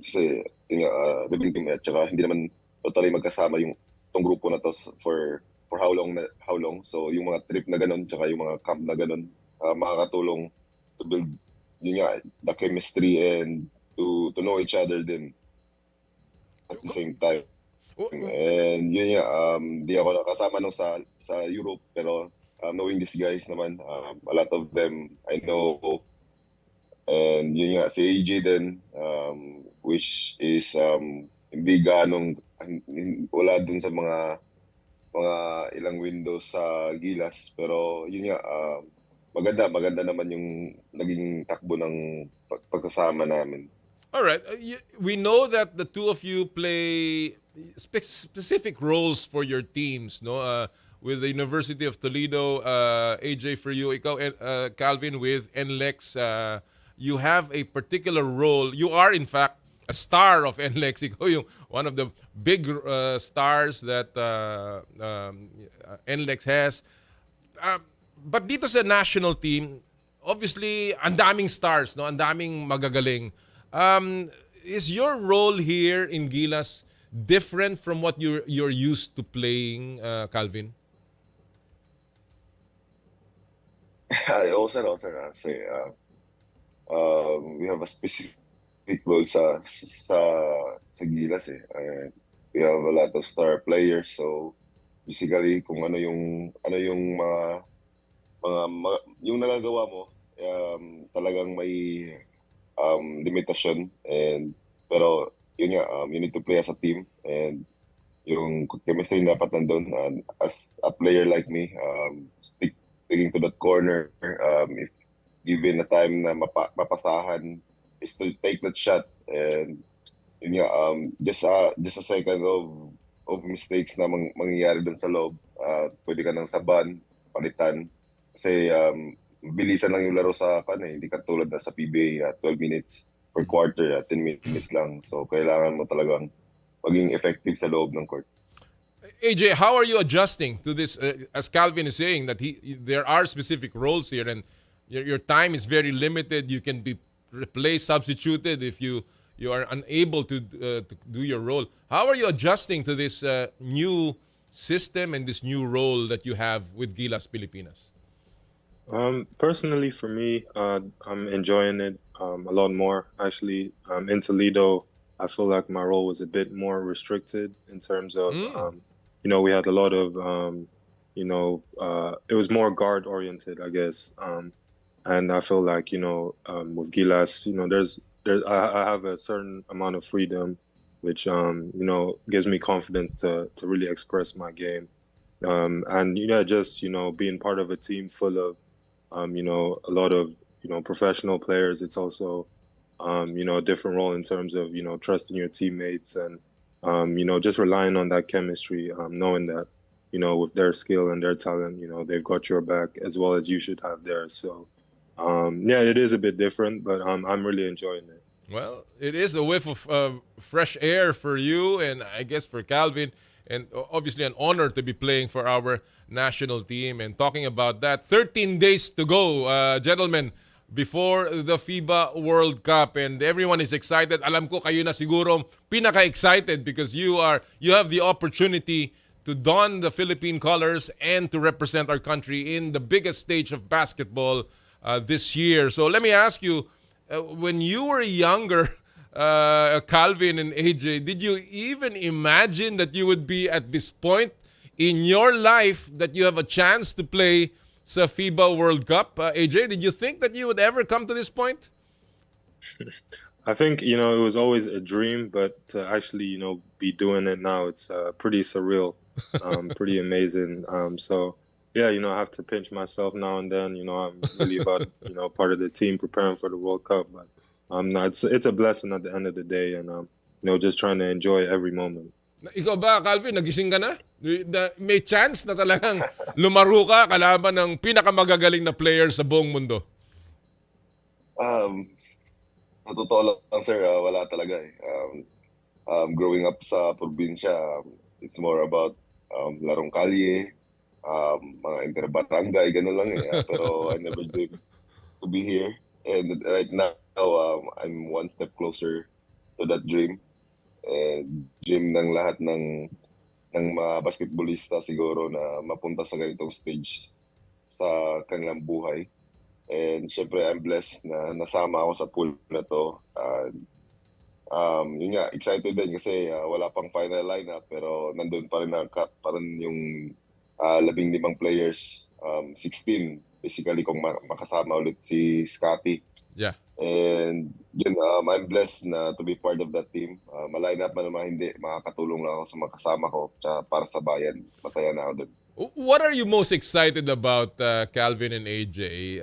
kasi bibig team at saka hindi naman totally magkasama yung tong grupo na to for how long, so yung mga trip na ganun tsaka yung mga camp na ganun makakatulong to build yun nga, the chemistry and to know each other din at the same time. And yun nga, di ako nakasama nung sa Europe, pero knowing these guys naman, a lot of them I know. And yun nga, si AJ din, which is hindi ganong, wala dun sa mga ilang windows sa Gilas. Pero yun nga, maganda naman yung naging takbo ng pagkasama namin. All right. We know that the two of you play specific roles for your teams, no? With the University of Toledo, AJ for you, ikaw, Calvin with NLEX, you have a particular role. You are in fact a star of NLEX. Ikaw yung one of the big stars that NLEX has. But dito sa national team, obviously, ang daming stars, no? Ang daming magagaling. Is your role here in Gilas different from what you're used to playing, Calvin? Also, kasi we have a specific role sa Gilas eh. We have a lot of star players, so basically kung ano yung mga yung nagagawa mo, talagang may limitasyon, pero yun nga, you need to play as a team, and yung chemistry dapat nandun. As a player like me, sticking to that corner, if given a time na mapasahan, is to take that shot, and yun nga, just a second of mistakes na mangyayari dun sa loob, pwede ka nang saban, palitan, kasi bilisan lang yung laro sa hindi katulad na sa PBA, 12 minutes per quarter, 10 minutes lang. So kailangan mo talagang maging effective sa loob ng court. AJ, how are you adjusting to this? As Calvin is saying, that there are specific roles here, and your time is very limited. You can be replaced, substituted if you are unable to do your role. How are you adjusting to this new system and this new role that you have with Gilas Pilipinas? Personally, for me, I'm enjoying it a lot more. Actually, in Toledo, I feel like my role was a bit more restricted in terms of, we had a lot of, it was more guard oriented, I guess. And I feel like, with Gilas, I have a certain amount of freedom, which, gives me confidence to really express my game. And, just, being part of a team full of, a lot of, professional players. It's also, a different role in terms of, trusting your teammates and, just relying on that chemistry, knowing that, with their skill and their talent, they've got your back as well as you should have theirs. So, it is a bit different, but I'm really enjoying it. Well, it is a whiff of fresh air for you, and I guess for Calvin, and obviously an honor to be playing for our national team. And talking about that, 13 days to go, gentlemen, before the FIBA World Cup, and everyone is excited. Alam ko kayo na siguro pinaka-excited because you have the opportunity to don the Philippine colors and to represent our country in the biggest stage of basketball this year. So let me ask you, when you were younger, Calvin and AJ, did you even imagine that you would be at this point in your life that you have a chance to play sa FIBA World Cup? AJ, did you think that you would ever come to this point? I think, it was always a dream, but to actually, be doing it now, it's pretty surreal, pretty amazing. So, yeah, I have to pinch myself now and then. I'm really about, part of the team preparing for the World Cup. But it's a blessing at the end of the day, and just trying to enjoy every moment. Ikaw ba, Calvin, nagising ka na? May chance na talagang lumaro ka kalaban ng pinakamagagaling na player sa buong mundo? Sa totoo lang, sir, wala talaga eh. Growing up sa probinsya, it's more about larong kalye, mga interbarangay, gano'n lang eh. Pero I never dreamed to be here. And right now, I'm one step closer to that dream. And dream ng lahat ng mga basketballista siguro na mapunta sa ganitong stage sa kanilang buhay. And syempre, I'm blessed na nasama ako sa pool na to. Yun nga, excited din kasi wala pang final lineup, pero nandun pa rin yung 15 players, 16 basically kung makasama ulit si Scotty. Yeah. And yun, I'm blessed na to be part of that team. Maline up man naman hindi, makakatulong lang ako sa mga kasama ko tsaka para sa bayan. Masaya na ako dun. What are you most excited about, Calvin and AJ,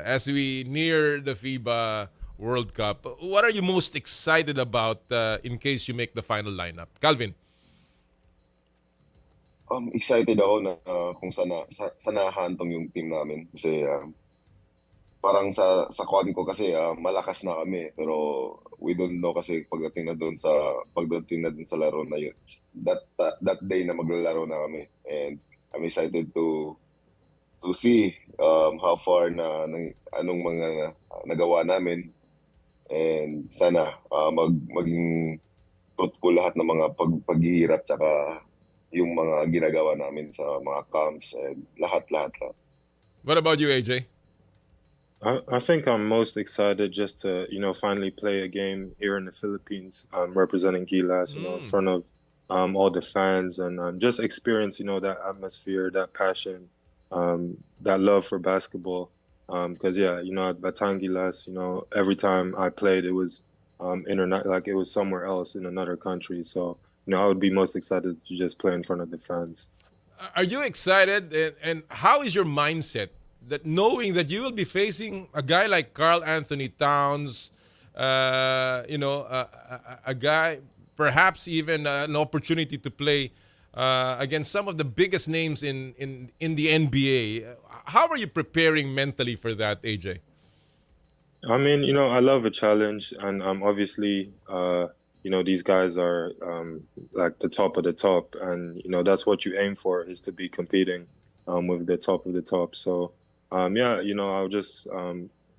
as we near the FIBA World Cup? What are you most excited about in case you make the final lineup? Calvin? Excited ako na kung sana hantong yung team namin kasi parang sa kwan ko kasi malakas na kami, pero we don't know kasi pagdating na doon sa laro na yun, that day na maglalaro na kami, and I'm excited to see how far anong mga nagawa namin, and sana maging fruitful lahat ng mga paghihirap tsaka yung mga ginagawa namin sa mga camps and lahat. What about you, AJ? I think I'm most excited just to, finally play a game here in the Philippines, representing Gilas, in front of all the fans, and just experience, that atmosphere, that passion, that love for basketball. Because at Batangilas, every time I played, it was like it was somewhere else in another country. So, I would be most excited to just play in front of the fans. Are you excited? And how is your mindset that knowing that you will be facing a guy like Karl Anthony Towns, a guy, perhaps even an opportunity to play against some of the biggest names in the NBA? How are you preparing mentally for that, AJ? I mean, I love a challenge, and obviously, these guys are like the top of the top, and that's what you aim for, is to be competing with the top of the top. So, I'll just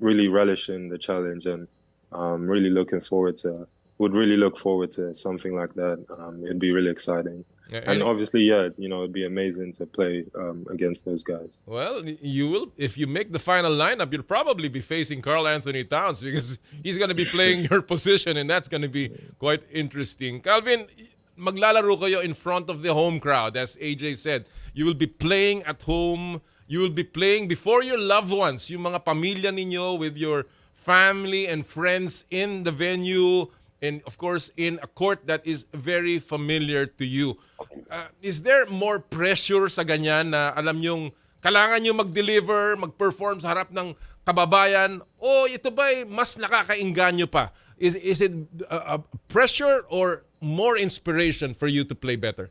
really relish in the challenge, and really look forward to something like that. It'd be really exciting. Yeah, and obviously, it'd be amazing to play against those guys. Well, you will, if you make the final lineup, you'll probably be facing Karl Anthony Towns because he's going to be playing your position, and that's going to be quite interesting. Calvin, maglalaro kayo in front of the home crowd, as AJ said. You will be playing at home. You will be playing before your loved ones, yung mga pamilya ninyo, with your family and friends in the venue, and of course in a court that is very familiar to you. Is there more pressure sa ganyan na alam nyong kailangan nyo mag-deliver, mag-perform sa harap ng kababayan, o ito ba'y mas nakakainganyo pa? Is it a pressure or more inspiration for you to play better?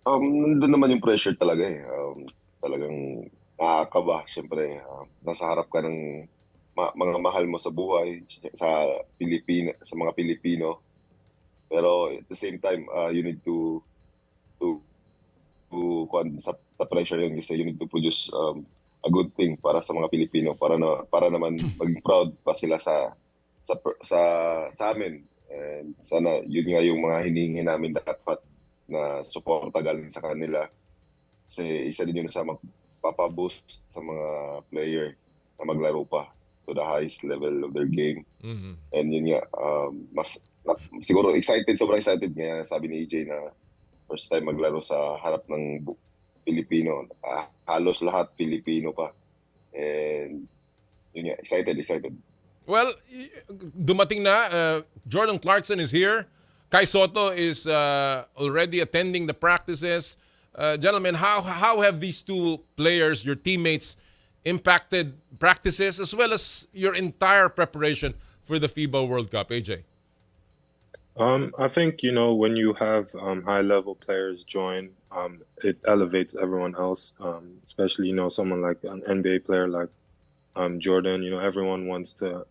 Nandun naman yung pressure talaga eh. Talagang nakakaba, syempre. Nasa harap ka ng mga mahal mo sa buhay, sa mga Pilipino. Pero at the same time, you need to sa pressure yun kasi you need to produce a good thing para sa mga Pilipino, para naman maging proud pa sila sa amin. And sana yun nga yung mga hinihingi namin dapat na suporta galing sa kanila. Kasi isa din yun sa magpapaboost sa mga player na maglaro pa to the highest level of their game. Mm-hmm. And yun nga, siguro sobrang excited nga, sabi ni EJ na first time maglaro sa harap ng Pilipino. Halos lahat Pilipino pa. And yun nga, excited. Well, dumating na. Jordan Clarkson is here. Kai Soto is already attending the practices. Gentlemen, how have these two players, your teammates, impacted practices as well as your entire preparation for the FIBA World Cup, AJ? I think, when you have high-level players join, it elevates everyone else, especially, someone like an NBA player like Jordan. Everyone wants to,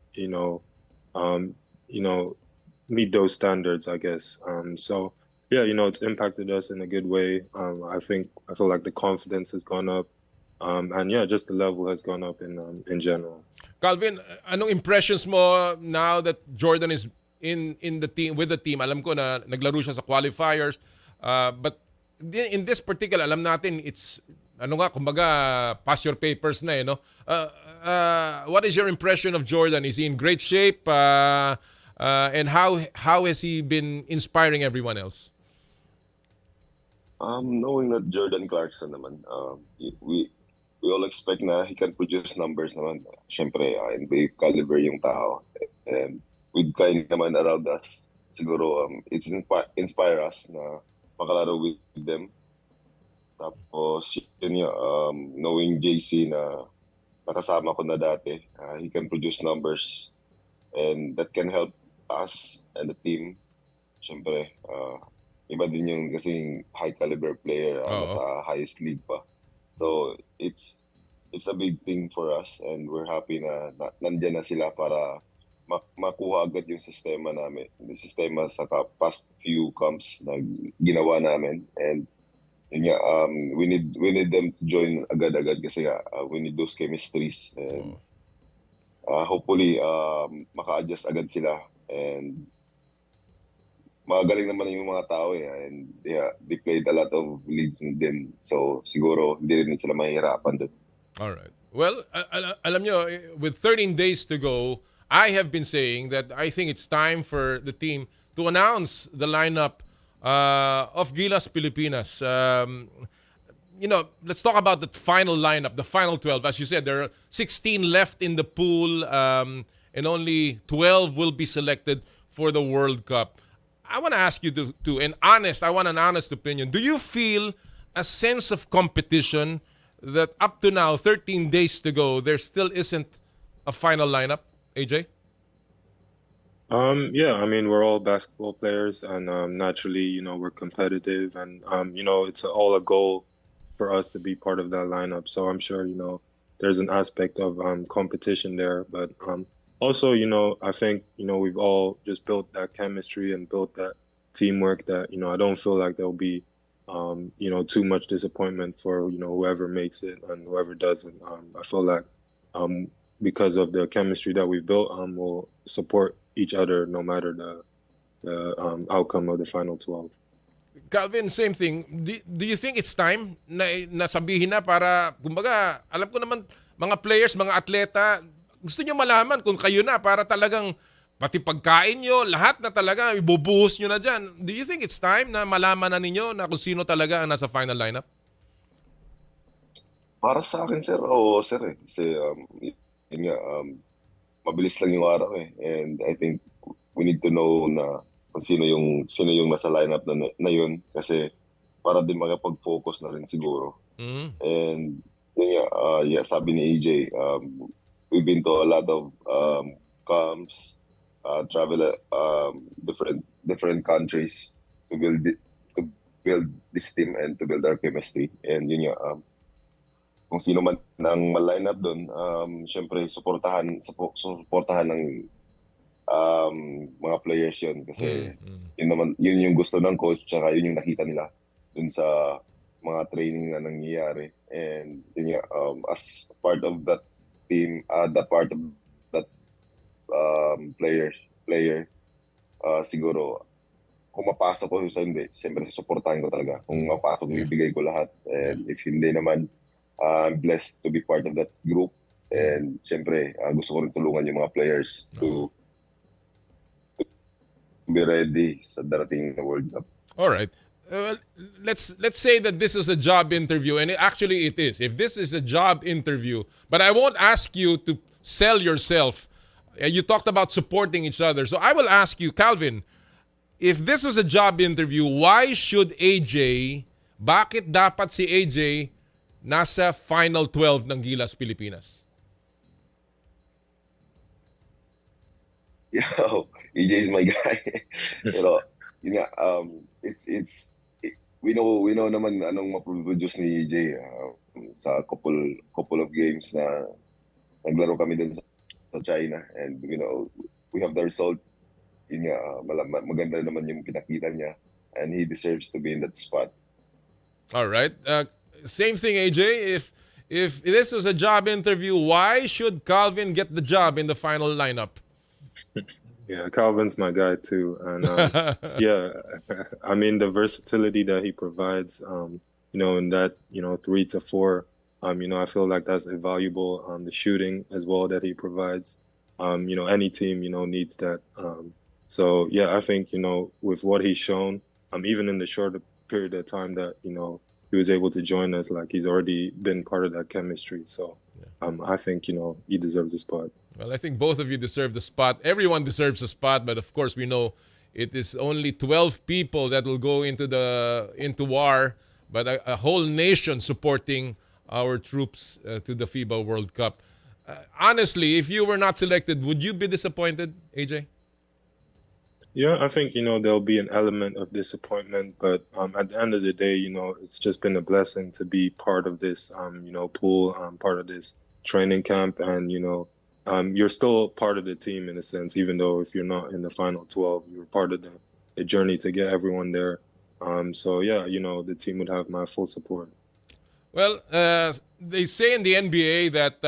meet those standards, I guess. So, it's impacted us in a good way. I feel like the confidence has gone up. And just the level has gone up in general. Calvin, anong impressions mo now that Jordan is in the team, with the team? Alam ko na naglaro siya sa qualifiers, but in this particular, alam natin it's kumbaga pass your papers na no. What is your impression of Jordan? Is he in great shape? And how has he been inspiring everyone else? Knowing that Jordan Clarkson naman, we all expect na he can produce numbers naman. Siyempre, NBA caliber yung tao. And with kind naman around us, siguro it inspire us na makalaro with them. Tapos, knowing JC na nakasama ko na dati, he can produce numbers. And that can help us and the team. Siyempre, iba din yung kasing high caliber player sa highest league pa. So it's it's a big thing for us, and we're happy na nandyan na sila para makuha agad yung sistema namin. Yung sistema sa past few camps na ginawa namin. And yun nga, we need them to join agad-agad kasi we need those chemistries. And hopefully, maka-adjust agad sila. And magaling naman yung mga tao and they played a lot of leads din. So siguro hindi rin sila mahihirapan doon. All right. Well, alam nyo, with 13 days to go, I have been saying that I think it's time for the team to announce the lineup of Gilas Pilipinas. Let's talk about the final lineup, the final 12. As you said, there are 16 left in the pool, and only 12 will be selected for the World Cup. I want to ask you I want an honest opinion. Do you feel a sense of competition that up to now, 13 days to go, there still isn't a final lineup? AJ? Yeah, I mean, we're all basketball players, and naturally, we're competitive, and it's all a goal for us to be part of that lineup. So I'm sure, there's an aspect of competition there, but also, I think, we've all just built that chemistry and built that teamwork that, I don't feel like there'll be, too much disappointment for, whoever makes it and whoever doesn't. I feel like because of the chemistry that we've built, we'll support each other no matter the outcome of the final 12. Calvin, same thing. Do you think it's time na sabihin na para, kumbaga, alam ko naman, mga players, mga atleta, gusto nyo malaman kung kayo na para talagang pati pagkain nyo, lahat na talaga, ibubuhos nyo na dyan. Do you think it's time na malaman na ninyo na kung sino talaga ang nasa final lineup? Para sa akin, sir, sir eh. Kasi, yun nga, mabilis lang yung araw eh. And I think we need to know na kung sino yung nasa lineup na yun. Kasi para din makapag-focus na rin siguro. And yun nga, sabi ni AJ, we've been to a lot of camps, travel different countries to build this team and to build our chemistry. And yun nga, kung sino man ang ma-line up doon, syempre suportahan ng mga players yun kasi yun yung gusto ng coach tsaka yun yung nakita nila dun sa mga training na nangyayari. And yun nga, as part of that team, part of that player, siguro kung mapasok ko sa hindi, syempre suportahan ko talaga. Kung mapasok, ibigay ko lahat. And if hindi naman, I'm blessed to be part of that group, and syempre gusto ko rin tulungan yung mga players to be ready sa darating na World Cup. All right. Let's say that this is a job interview, and actually it is. If this is a job interview, but I won't ask you to sell yourself. You talked about supporting each other, so I will ask you, Calvin, if this was a job interview, why should AJ? Bakit dapat si AJ nasa final 12 ng Gilas Pilipinas? Yo, EJ is my guy. Pero yun nga, we know naman anong maproduce ni EJ sa couple of games na naglaro kami din sa China, and we have the result. Yun nga, maganda naman yung pinakita niya, and he deserves to be in that spot. All right. Same thing, AJ. If this was a job interview, why should Calvin get the job in the final lineup? Yeah, Calvin's my guy too, and yeah, I mean the versatility that he provides, in that 3 to 4, I feel like that's invaluable. The shooting as well that he provides, any team needs that. So yeah, I think with what he's shown, even in the short period of time that he was able to join us, like he's already been part of that chemistry. So I think, he deserves a spot. Well, I think both of you deserve the spot. Everyone deserves a spot, but of course we know it is only 12 people that will go into war, but a whole nation supporting our troops to the FIBA World Cup. Honestly, if you were not selected, would you be disappointed, AJ? Yeah, I think, there'll be an element of disappointment, but at the end of the day, it's just been a blessing to be part of this, pool, part of this training camp. And, you're still part of the team in a sense, even though if you're not in the final 12, you're part of the journey to get everyone there. So, yeah, the team would have my full support. Well, they say in the NBA that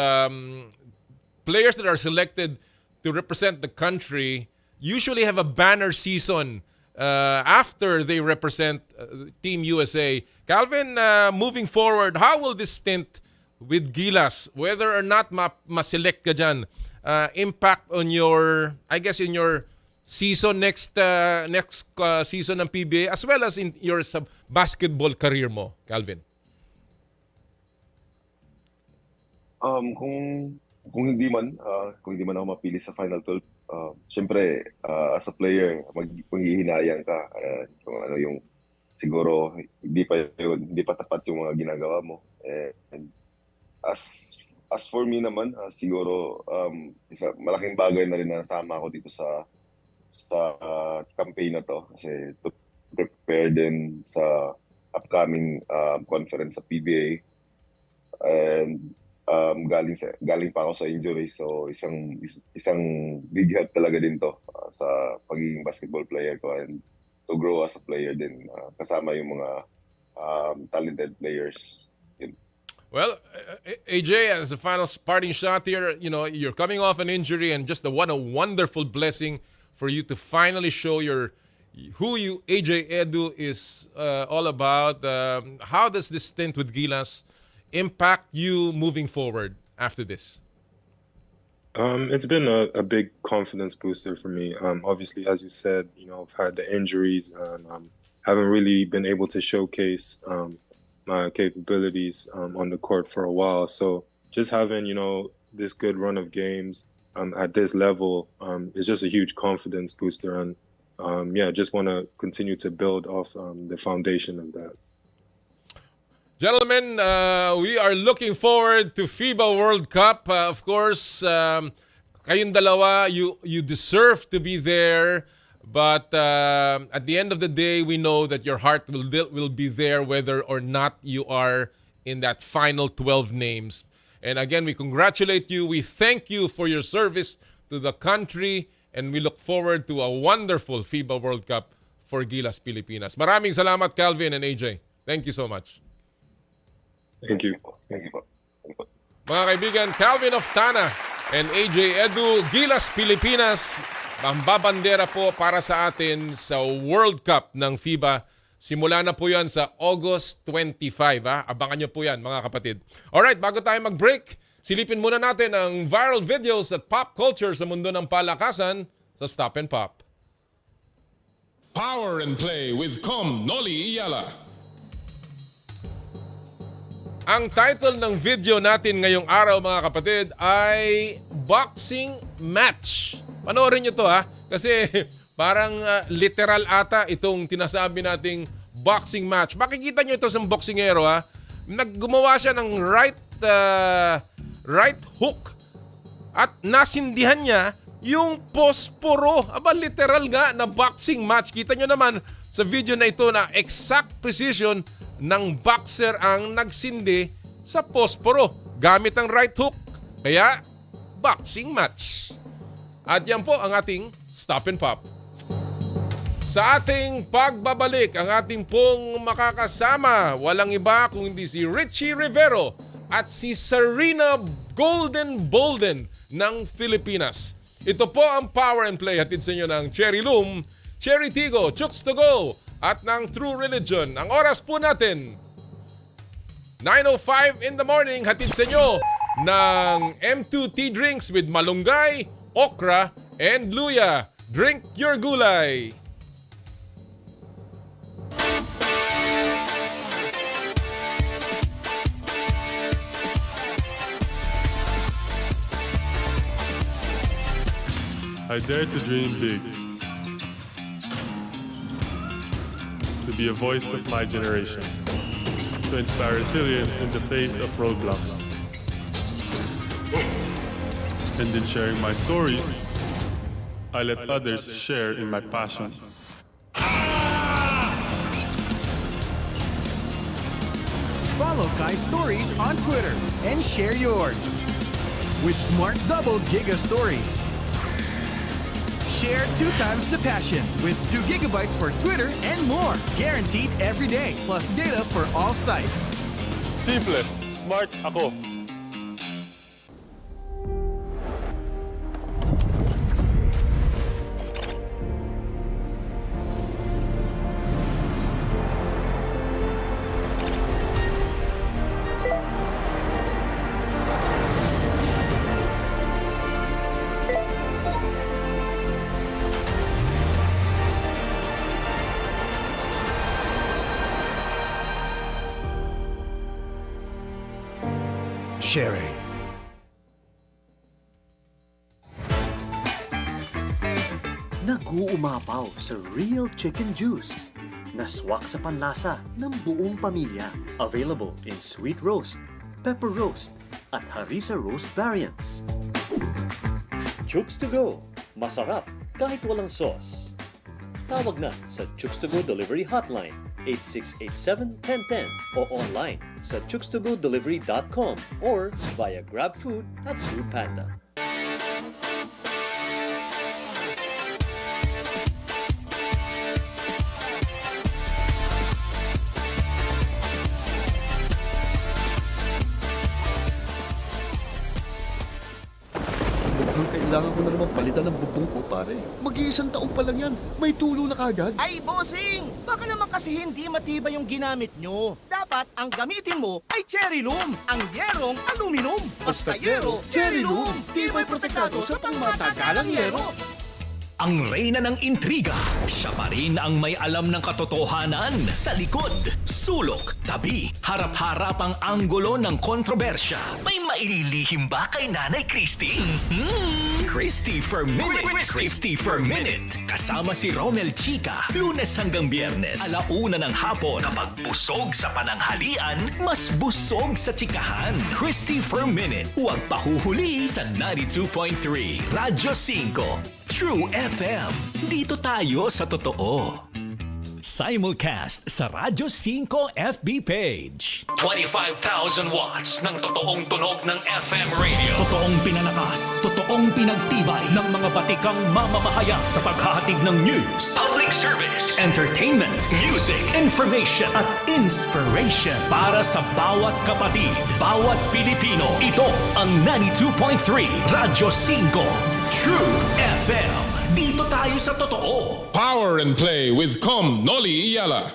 players that are selected to represent the country usually have a banner season after they represent Team USA. Calvin, moving forward, how will this stint with Gilas, whether or not ma-select ka dyan, impact on your, I guess, in your season next season ng PBA as well as in your basketball career mo, Calvin? Kung hindi man ako mapili sa Final 12, syempre as a player maghihinayang ka kung ano yung siguro hindi pa sapat yung mga ginagawa mo. And as for me naman, siguro malaking bagay na rin na nasama ako dito sa campaign na to kasi to prepare din sa upcoming conference sa PBA. And galing pa ako sa injury, so isang big help talaga din to sa pagiging basketball player ko and to grow as a player din kasama yung mga talented players. Well, AJ, as the final parting shot here, you're coming off an injury and just a wonderful blessing for you to finally show who AJ Edu is all about. How does this stint with Gilas impact you moving forward after this? It's been a big confidence booster for me. Obviously, as you said, I've had the injuries and haven't really been able to showcase my capabilities on the court for a while. So just having, this good run of games at this level is just a huge confidence booster. And just want to continue to build off the foundation of that. Gentlemen, we are looking forward to FIBA World Cup. Of course, kayong dalawa, you deserve to be there. But at the end of the day, we know that your heart will be there whether or not you are in that final 12 names. And again, we congratulate you. We thank you for your service to the country. And we look forward to a wonderful FIBA World Cup for Gilas Pilipinas. Maraming salamat, Calvin and AJ. Thank you so much. Thank you. Thank you po. Mga kaibigan, Calvin Oftana and AJ Edu, Gilas Pilipinas, ang babandera po para sa atin sa World Cup ng FIBA. Simula na po yan sa August 25. Abangan nyo po yan, mga kapatid. Alright, bago tayo mag-break, silipin muna natin ang viral videos at pop culture sa mundo ng palakasan sa Stop and Pop. Power and Play with Noli Iyala. Ang title ng video natin ngayong araw, mga kapatid, ay Boxing Match. Panoorin nyo to kasi parang literal ata itong tinasabi nating boxing match. Makikita nyo ito sa boksingero Naggumawa siya ng right hook at nasindihan niya yung posporo. Aba, literal nga na boxing match. Kita nyo naman sa video na ito na exact precision ng boxer ang nagsindi sa posporo gamit ang right hook. Kaya, boxing match. At yan po ang ating Stop and Pop. Sa ating pagbabalik, ang ating pong makakasama, walang iba kung hindi si Richie Rivero at si Serena Bolden ng Pilipinas. Ito po ang Power and Play, hatid sa inyo ng Cherry Loom, Cherry Tigo, Chooks to Go, at ng True Religion. Ang oras po natin, 9:05 in the morning, hatid sa inyo ng M2T Drinks with malunggay, okra, and luya. Drink your gulay. I dare to dream big. To be a voice of my generation. To inspire resilience in the face of roadblocks. And in sharing my stories, I let others share in my passion. Follow Kai Stories on Twitter and share yours. With Smart Double Giga Stories. Share 2 times the passion with 2 gigabytes for Twitter and more. Guaranteed every day. Plus data for all sites. Simple, smart ako. Sherry. Nag-uumapaw sa Real Chicken Juice na swak sa panlasa ng buong pamilya. Available in sweet roast, pepper roast, at harissa roast variants. Chooks to go. Masarap kahit walang sauce. Tawag na sa Chooks to Go Delivery Hotline 8687-1010 o online sa chookstogodelivery.com or via GrabFood at Foodpanda. Mukhang kailangan ko na naman palitan ng bubong ko, pare. Mag-iisang taong pa lang yan. May tulo na kagad. Ay, bossing! Baka naman kasi hindi matibay yung ginamit nyo. Dapat ang gamitin mo ay Cherry Loom, ang yerong aluminum. Basta yero, Cherry Loom. Tibay protektado sa pangmatagalang yero. Ang reyna ng intriga, siya pa rin ang may alam ng katotohanan sa likod, sulok, tabi, harap-harap ang anggulo ng kontrobersya. May maililihim ba kay Nanay Christy? Christy for Minute! Christy for Minute! Kasama si Romel Chica, Lunes hanggang Biyernes, 1:00 ng hapon. Kapag busog sa pananghalian, mas busog sa chikahan. Christy for Minute, huwag pahuhuli sa 92.3 Radyo 5. True FM. Dito tayo sa totoo. Simulcast sa Radyo 5 FB page. 25,000 watts ng totoong tunog ng FM radio. Totoong pinalakas, totoong pinagtibay ng mga batikang mamamahaya sa paghahatid ng news, Public service, entertainment, music, information at inspiration para sa bawat kapatid, bawat Pilipino. Ito ang 92.3 Radyo 5 True FM. Dito tayo sa totoo. Power and Play with Com Noli Iyala.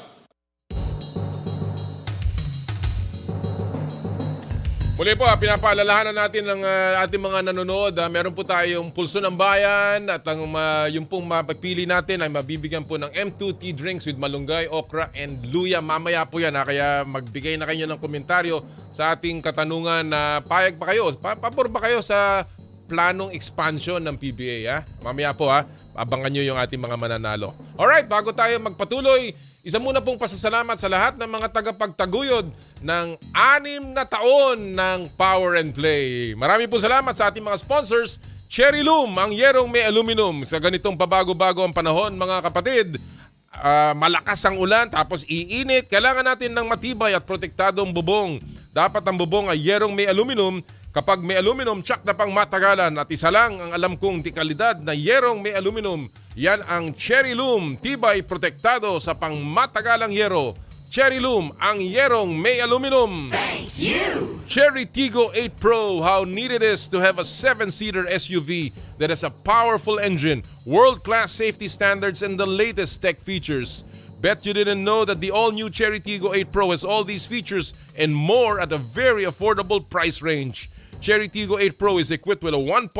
Muli po, pinapaalalahanan natin ng ating mga nanonood. Meron po tayong Pulso ng Bayan at ang yung pong mapagpili natin ay mabibigyan po ng M2 tea drinks with malunggay, okra, and luya. Mamaya po yan, kaya magbigay na kayo ng komentaryo sa ating katanungan na payag ba kayo? Pabor ba kayo sa planong expansion ng PBA? Mamaya po abangan nyo yung ating mga mananalo. Alright, bago tayo magpatuloy, isa muna pong pasasalamat sa lahat ng mga tagapagtaguyod ng 6 na taon ng Power and Play. Marami po salamat sa ating mga sponsors. Cherry Loom, ang yerong may aluminum. Sa ganitong pabago-bago ang panahon, mga kapatid, malakas ang ulan tapos iinit. Kailangan natin ng matibay at protektadong bubong. Dapat ang bubong ay yerong may aluminum. Kapag may aluminum, tsak na pang matagalan at isa lang ang alam kong tikalidad na yerong may aluminum. Yan ang Cherry Loom, tibay protektado sa pang matagalang yero. Cherry Loom, ang yerong may aluminum. Thank you! Cherry Tiggo 8 Pro, how neat it is to have a 7-seater SUV that has a powerful engine, world-class safety standards, and the latest tech features. Bet you didn't know that the all-new Cherry Tiggo 8 Pro has all these features and more at a very affordable price range. Cherry Tiggo 8 Pro is equipped with a 1.6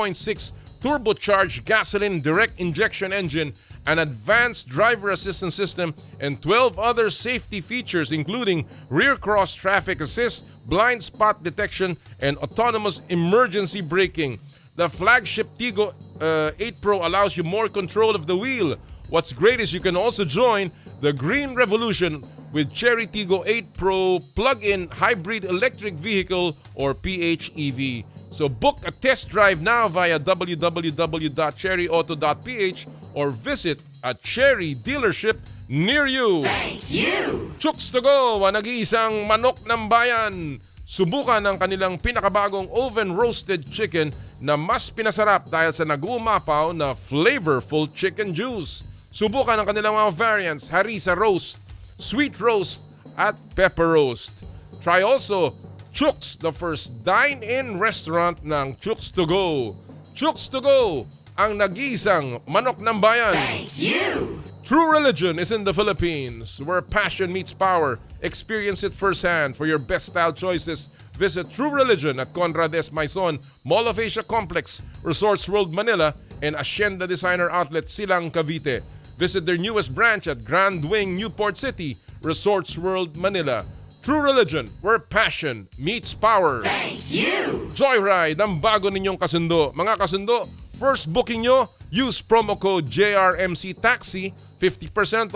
turbocharged gasoline direct injection engine, an advanced driver assistance system, and 12 other safety features including rear cross traffic assist, blind spot detection, and autonomous emergency braking. The flagship Tiggo 8 Pro allows you more control of the wheel. What's great is you can also join the green revolution with Cherry Tiggo 8 Pro plug-in hybrid electric vehicle or PHEV. So book a test drive now via www.cherryauto.ph or visit a Cherry dealership near you. Thank you! Chooks to go, ang nag-iisang manok ng bayan. Subukan ang kanilang pinakabagong oven-roasted chicken na mas pinasarap dahil sa nag-uumapaw na flavorful chicken juice. Subukan ang kanilang mga variants, harissa roast, sweet roast, at pepper roast. Try also Chooks, the first dine-in restaurant ng Chooks to go. Chooks to go, ang nag-iisang manok ng bayan. Thank you! True religion is in the Philippines, where passion meets power. Experience it firsthand. For your best style choices, visit True Religion at Conrad S. Maison, Mall of Asia Complex, Resorts World Manila, and Hacienda Designer Outlet Silang Cavite. Visit their newest branch at Grand Wing, Newport City, Resorts World Manila. True Religion, where passion meets power. Thank you! Joyride, ang bago ninyong kasundo. Mga kasundo, first booking nyo, use promo code JRMC Taxi, 50%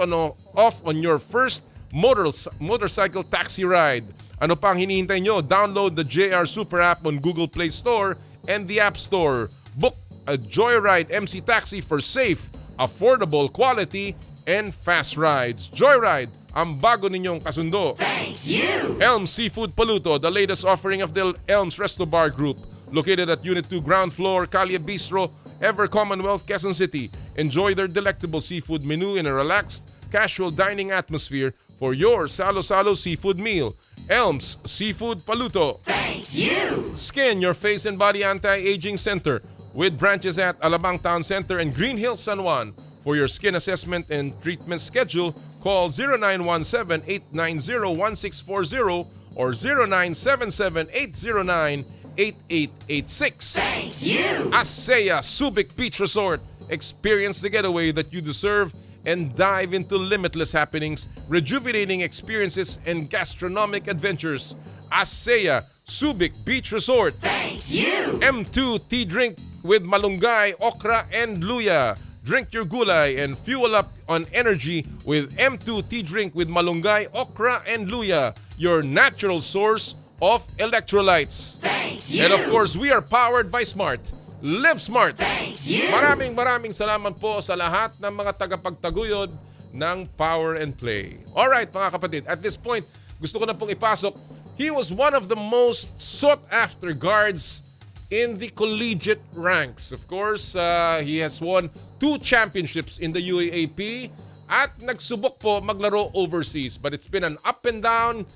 off on your first motorcycle taxi ride. Ano pang hinihintay nyo? Download the JR Super App on Google Play Store and the App Store. Book a Joyride MC Taxi for safe, affordable quality, and fast rides. Joyride, ang bago ninyong kasundo. Thank you! Elms Seafood Paluto, the latest offering of the Elms Resto Bar Group. Located at Unit 2 Ground Floor, Calia Bistro, Ever Commonwealth, Quezon City. Enjoy their delectable seafood menu in a relaxed, casual dining atmosphere for your salo-salo seafood meal. Elms Seafood Paluto. Thank you! Skin Your Face and Body Anti-Aging Center with branches at Alabang Town Center and Green Hills, San Juan. For your skin assessment and treatment schedule, call 0917-890-1640 or 0977-809-8886. Thank you! ASEA Subic Beach Resort. Experience the getaway that you deserve and dive into limitless happenings, rejuvenating experiences, and gastronomic adventures. ASEA Subic Beach Resort. Thank you! M2 Tea Drink with malunggay, okra, and luya. Drink your gulay and fuel up on energy with M2 Tea Drink with malunggay, okra, and luya, your natural source of electrolytes. Thank you! And of course, we are powered by Smart. Live Smart! Thank you! Maraming salamat po sa lahat ng mga tagapagtaguyod ng Power and Play. Alright mga kapatid, at this point, gusto ko na pong ipasok, he was one of the most sought-after guards in the collegiate ranks. Of course, he has won 2 championships in the UAAP at nagsubok po maglaro overseas. But it's been an up and down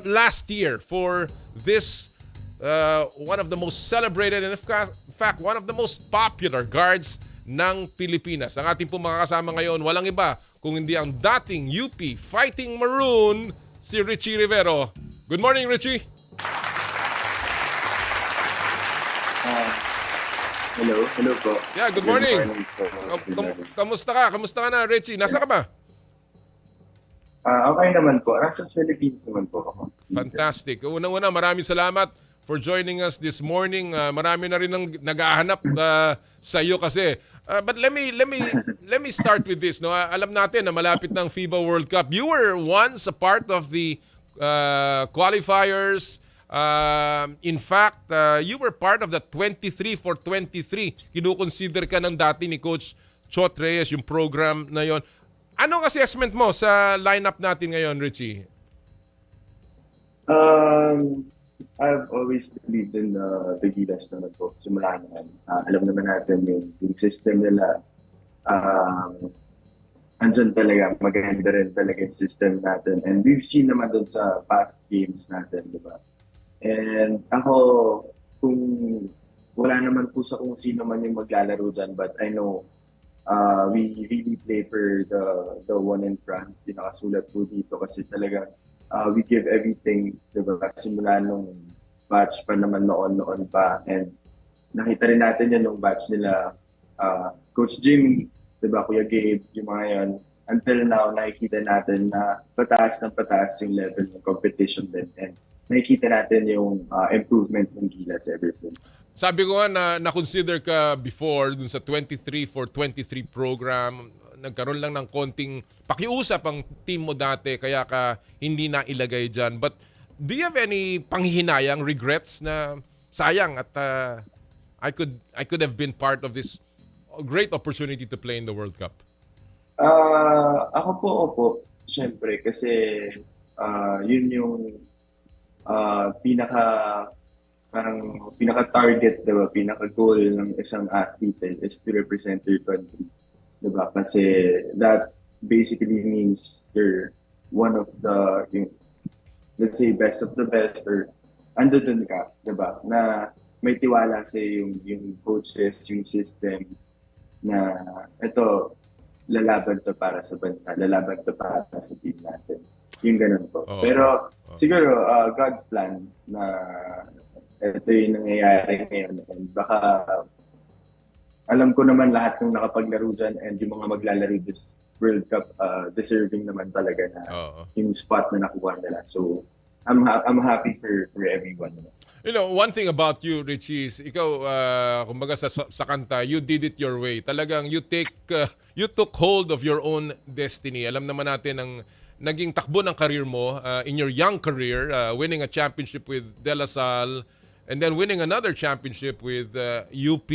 last year for this one of the most celebrated and in fact, one of the most popular guards ng Pilipinas. Ang ating pong makakasama ngayon, walang iba kung hindi ang dating UP Fighting Maroon, si Richie Rivero. Good morning, Richie! Hello po. Yeah, good morning. Kamusta ka? Kamusta ka na, Richie? Nasa ka ba? Okay naman po. Nasa Philippines naman po ako. Fantastic. Unang-una, maraming salamat for joining us this morning. Marami na rin ang nag-ahanap sa iyo kasi. But let me start with this. No, alam natin na malapit ng FIBA World Cup. You were once a part of the qualifiers. In fact, you were part of the 23 for 23. Kinukonsider ka ng dati ni Coach Chot Reyes, yung program na yon. Anong assessment mo sa lineup natin ngayon, Richie? I've always believed in the Gilas naman po. Simula naman. Alam naman natin yung system nila. Andyan talaga. Maganda rin talaga yung system natin. And we've seen naman dun sa past games natin, di ba? And ako, kung wala naman po sa kung sino man yung maglalaro dyan, but I know we really play for the one in front. Yung nakasulat po dito kasi talaga we give everything, diba? Simula nung batch pa naman noon pa. And nakita rin natin yan nung batch nila Coach Jimmy, diba? Kuya Gabe, yung mga yan. Until now, nakikita natin na pataas yung level ng competition din. And nakikita natin yung improvement ng Gilas ever since. Sabi ko nga na-consider ka before dun sa 23 for 23 program. Nagkaroon lang ng konting pakiusap ang team mo dati kaya ka hindi na ilagay dyan. But do you have any panghihinayang regrets na sayang at I could have been part of this great opportunity to play in the World Cup. Ako po, opo. Siyempre, kasi yun yung pinaka-target, diba? Pinaka-goal ng isang athlete is to represent your country. Diba? Kasi that basically means you're one of the, let's say, best of the best or andun ka, diba? Na may tiwala sa yung coaches, yung system na ito, lalaban to para sa bansa, lalaban to para sa team natin. Yung ganun po. Pero siguro, God's plan na ito yung nangyayari ngayon. And baka alam ko naman lahat ng nakapaglaro dyan and yung mga maglalaro this World Cup, deserving naman talaga na yung spot na nakuha nila. So, I'm happy for everyone. You know, one thing about you, Richie, is ikaw, kumbaga sa kanta, you did it your way. Talagang you took hold of your own destiny. Alam naman natin ang naging takbo ng career mo in your young career, winning a championship with De La Salle, and then winning another championship with UP,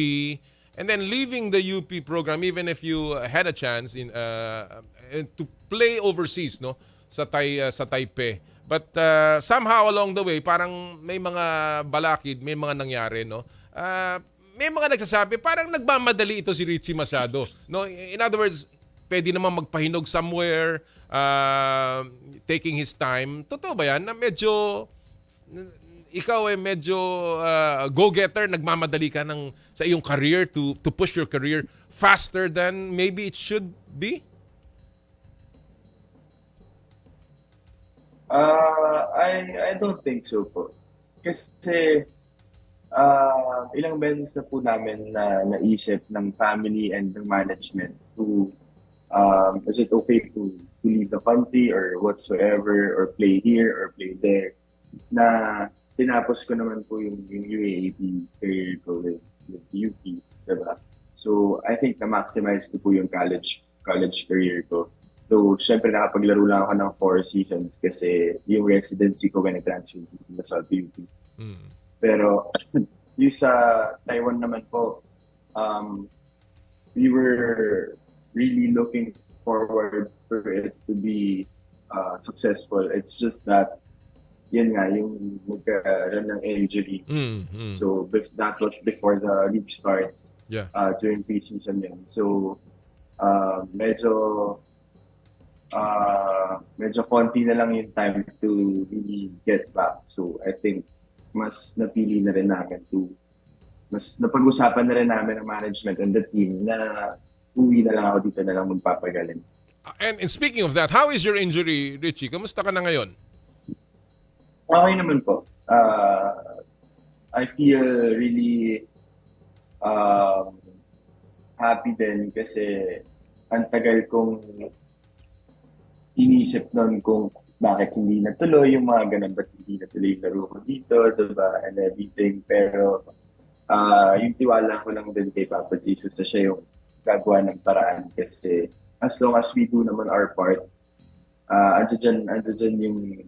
and then leaving the UP program even if you had a chance to play overseas, no, sa Taipei. But somehow along the way, parang may mga balakid, may mga nangyari, no? May mga nagsasabi, parang nagmamadali ito si Richie masyado. No? In other words, pwede naman magpahinog somewhere, taking his time. Totoo ba yan? Na medyo, ikaw ay medyo go-getter, nagmamadali ka sa iyong career to push your career faster than maybe it should be? I don't think so po. Kasi ilang beses na po namin na naisip ng family and ng management to is it okay to leave the country or whatsoever or play here or play there, na tinapos ko naman po yung UAAP career ko with UP, diba? So I think na-maximize ko po yung college career ko. So, syempre nakapaglaro lang ako ng 4 seasons kasi yung residency ko when I transferred to La Salle UP. Pero yung sa Taiwan naman po, we were really looking forward for it to be successful. It's just that, yun nga, yung magkaroon ng injury. So, that was before the league starts, during pre-season yun. So, medyo konti na lang yung time to really get back. So, I think mas napili na rin namin mas napag-usapan na rin namin ng management and the team na uwi na lang ako dito na lang magpapagaling. And speaking of that, how is your injury, Richie? Kamusta ka na ngayon? Okay naman po. I feel really happy din kasi ang tagal kong inisip nun kung bakit hindi natuloy yung mga ganun, ba't hindi natuloy yung laro ko dito, diba, and everything. Pero yung tiwala ko lang din kay Papa Jesus na siya yung gagawa ng paraan kasi as long as we do naman our part, andyan yung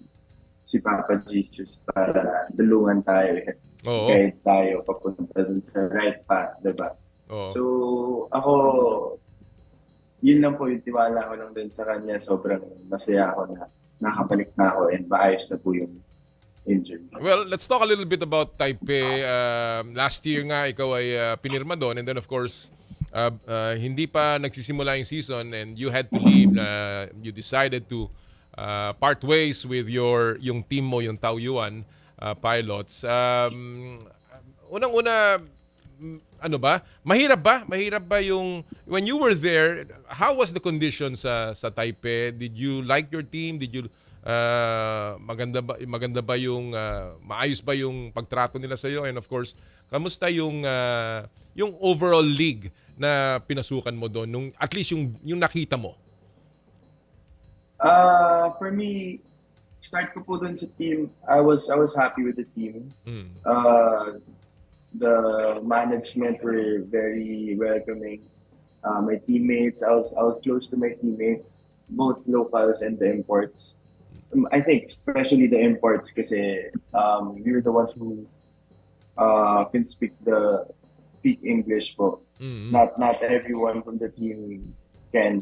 si Papa Jesus para tulungan tayo, guide tayo papunta dun sa right path, diba? So ako, yun lang po yung tiwala ko lang din sa kanya. Sobrang masaya ako na nakabalik na ako and maayos na po yung injury. Well, let's talk a little bit about Taipei. Last year nga, ikaw ay pinirma doon. And then of course, hindi pa nagsisimula yung season and you had to leave. You decided to part ways with yung team mo, yung Taoyuan pilots. Unang-una, ano ba? Mahirap ba yung when you were there, how was the condition sa Taipei? Did you like your team? Did you maganda ba yung maayos ba yung pagtrato nila sa iyo? And of course, kamusta yung overall league na pinasukan mo doon nung at least yung nakita mo? For me, start ko po doon sa team. I was happy with the team. The management were very welcoming. My teammates, I was close to my teammates, both locals and the imports. I think especially the imports kasi we were the ones who can speak English po. Mm. Not everyone from the team can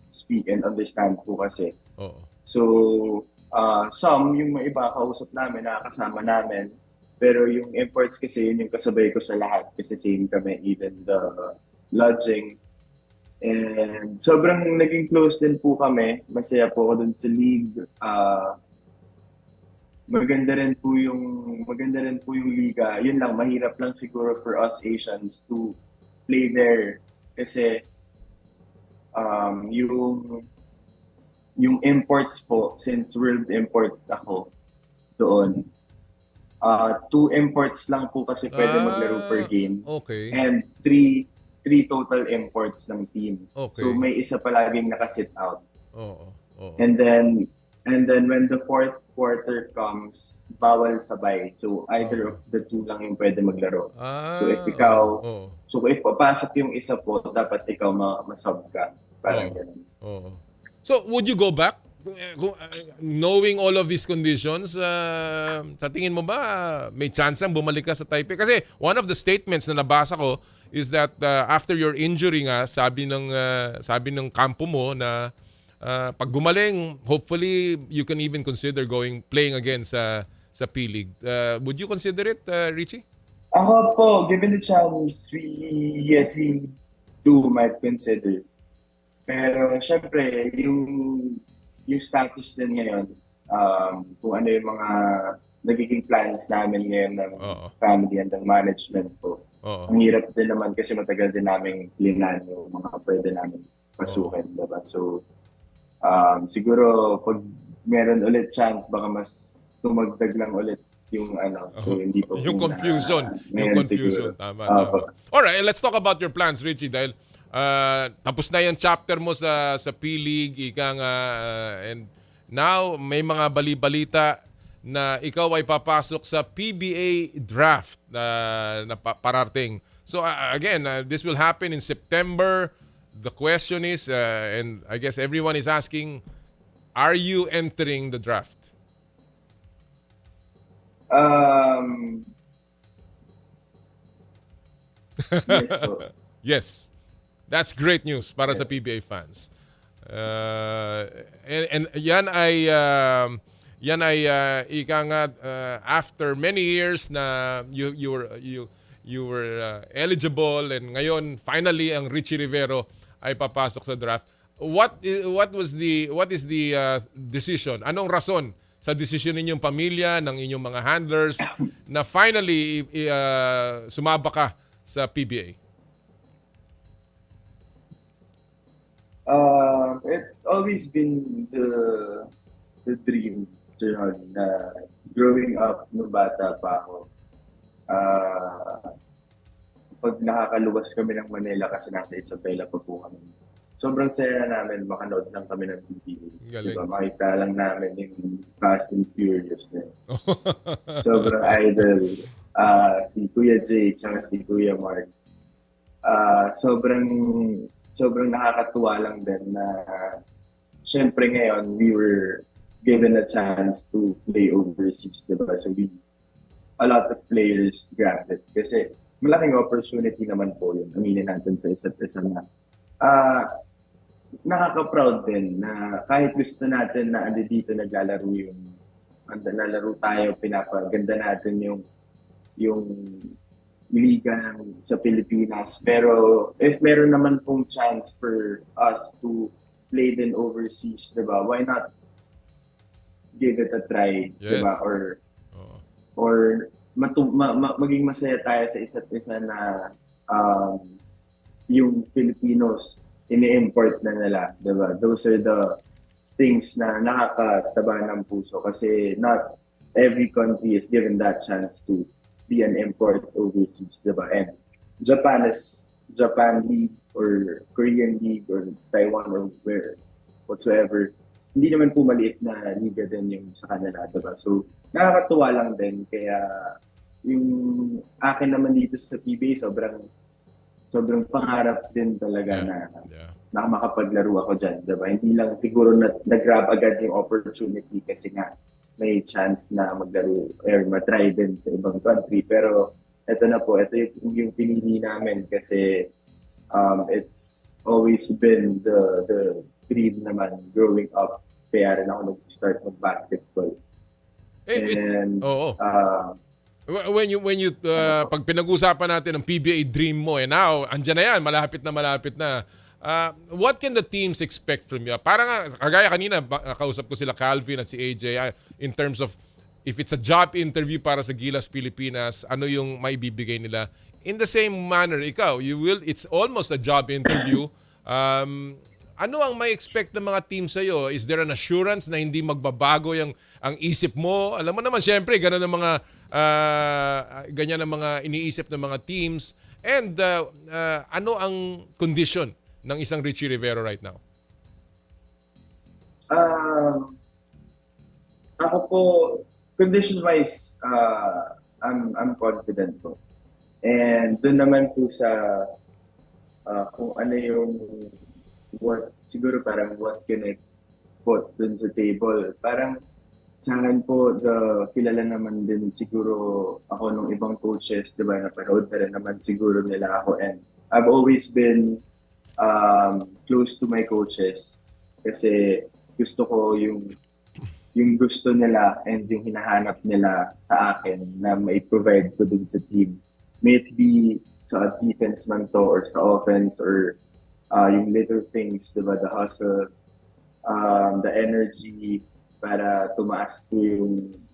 speak and understand po kasi. Oo. So, some, yung mga iba kausap namin, nakakasama namin. Pero yung imports kasi, yun yung kasabay ko sa lahat. Kasi same kami, even the lodging. And sobrang naging close din po kami. Masaya po ako dun sa league. Maganda rin po yung liga. Yun lang, mahirap lang siguro for us Asians to play there. Kasi yung imports po, since world import ako doon, 2 imports lang po kasi pwede maglaro per game. Okay. And 3 total imports ng team. Okay. So may isa palaging naka-sit out. Oo. And then when the fourth quarter comes, bawal sabay. So either of the 2 lang yung pwede maglaro. So if papasok yung isa po, dapat ikaw masub ka. Parang ganun. Oo. So would you go back? Knowing all of these conditions, sa tingin mo ba may chance ang bumalik ka sa Taipei? Kasi one of the statements na nabasa ko is that after your injury nga, sabi ng kampo mo na pag gumaling, hopefully you can even consider playing again sa P-League. Would you consider it, Richie? Ako po, given the chance, we might consider. Pero syempre, yung status din ngayon, kung ano yung mga nagiging plans namin ngayon ng family and ng management po. Ang hirap din naman kasi matagal din namin plinan yung mga pwede namin pasukin. Diba? So, siguro pag meron ulit chance, baka mas tumagdag lang ulit yung so hindi po yung confusion. Tama. Alright, let's talk about your plans, Richie, dahil tapos na yung chapter mo sa P-League, and now may mga bali-balita na ikaw ay papasok sa PBA draft na pararating. So again, this will happen in September. The question is, and I guess everyone is asking, are you entering the draft? Yes po. Yes. That's great news para sa PBA fans. And yan ay ika nga, after many years na you were eligible, and ngayon finally ang Richie Rivero ay papasok sa draft. What is the decision? Anong rason sa desisyon ninyong pamilya, ng inyong mga handlers na finally sumaba ka sa PBA? It's always been the dream, John, na growing up nung bata pa ako. Pag nakakaluwas kami ng Manila kasi nasa Isabela pa po kami. Sobrang saya namin, makanood lang kami ng TV. Diba? Makita lang namin yung Fast and Furious na. Sobrang idol. Si Kuya Jay, tsaka si Kuya Mark. Sobrang nakakatuwa lang din na syempre ngayon we were given a chance to play overseas, diba? So a lot of players grabbed it kasi malaking opportunity naman po yun. Aminin natin sa isa't isa na nakaka-proud din na kahit gusto natin na dito naglalaro tayo, pinapaganda natin yung liga sa Pilipinas. Pero if meron naman pong chance for us to play din overseas, diba? Why not give it a try, yes. Diba? Or maging masaya tayo sa isa't isa na yung Filipinos ini-import na nila, diba? Those are the things na nakakataba ng puso kasi not every country is given that chance to be an import overseas, diba? And Japan League or Korean League or Taiwan or whatsoever, hindi naman po maliit na liga din yung sa kanila, diba? So, nakakatuwa lang din. Kaya, yung akin naman dito sa PBA, sobrang pangarap din talaga na makapaglaro ako dyan, diba? Hindi lang siguro nag-grab agad yung opportunity kasi nga may chance na maglaro or matry din sa ibang country. Pero ito na po, ito yung pinili namin kasi it's always been the dream naman growing up. Kaya rin ako nag-start mag-basketball. And, when you pag pinag-usapan natin ang PBA dream mo, now, andyan na yan, malapit na. What can the teams expect from you? Parang kagaya kanina, kausap ko sila Calvin at si AJ in terms of if it's a job interview para sa Gilas Pilipinas, ano yung maibibigay nila? In the same manner, ikaw, it's almost a job interview. Ano ang may expect ng mga team sa'yo? Is there an assurance na hindi magbabago ang isip mo? Alam mo naman, syempre, ganyan ang mga iniisip ng mga teams. And ano ang condition ng isang Richie Rivero right now? Ako po, condition-wise, I'm confident po. And doon naman po sa kung ano yung siguro parang what can I put dun sa table. Parang sa akin po, kilala naman din siguro ako nung ibang coaches, di ba, napanood na rin naman siguro nila ako. And I've always been close to my coaches kasi gusto ko yung gusto nila and yung hinahanap nila sa akin na mai-provide ko dun sa team. May it be sa defense man to or sa offense or yung little things, diba, the hustle, the energy para tumaas ko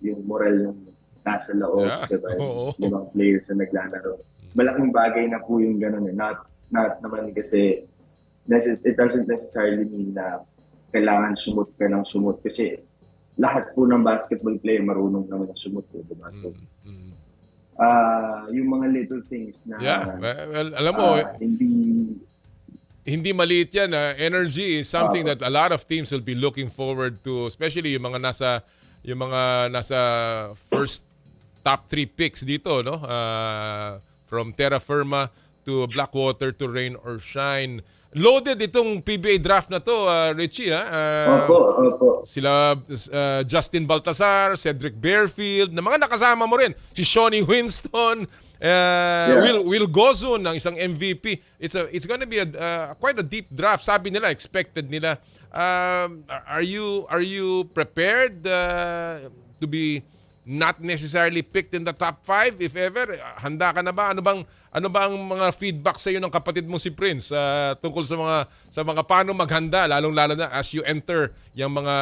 yung moral ng nasa loob, diba, yung mga players na naglalaro. Malaking bagay na po yung gano'n. Not naman kasi it doesn't necessarily mean na kailangan sumut ka ng sumut kasi lahat po ng basketball player marunong naman ng sumut, diba? So, yung mga little things na well, alam mo, hindi maliit yan. Energy is something that a lot of teams will be looking forward to, especially yung mga nasa first top 3 picks dito, no? From Terra Firma to Blackwater to Rain or Shine. Loaded itong PBA draft na to, Richie, ha? Opo. Sila Justin Baltazar, Cedric Bearfield, na mga nakasama mo rin. Si Shawnee Winston, Will Gozon ng isang MVP. It's going to be quite a deep draft. Sabi nila, expected nila. Are you prepared to be not necessarily picked in the top 5 if ever? Handa ka na ba? Ano ba ang mga feedback sa iyo ng kapatid mo si Prince tungkol sa mga paano maghanda lalong-lalo na as you enter yung mga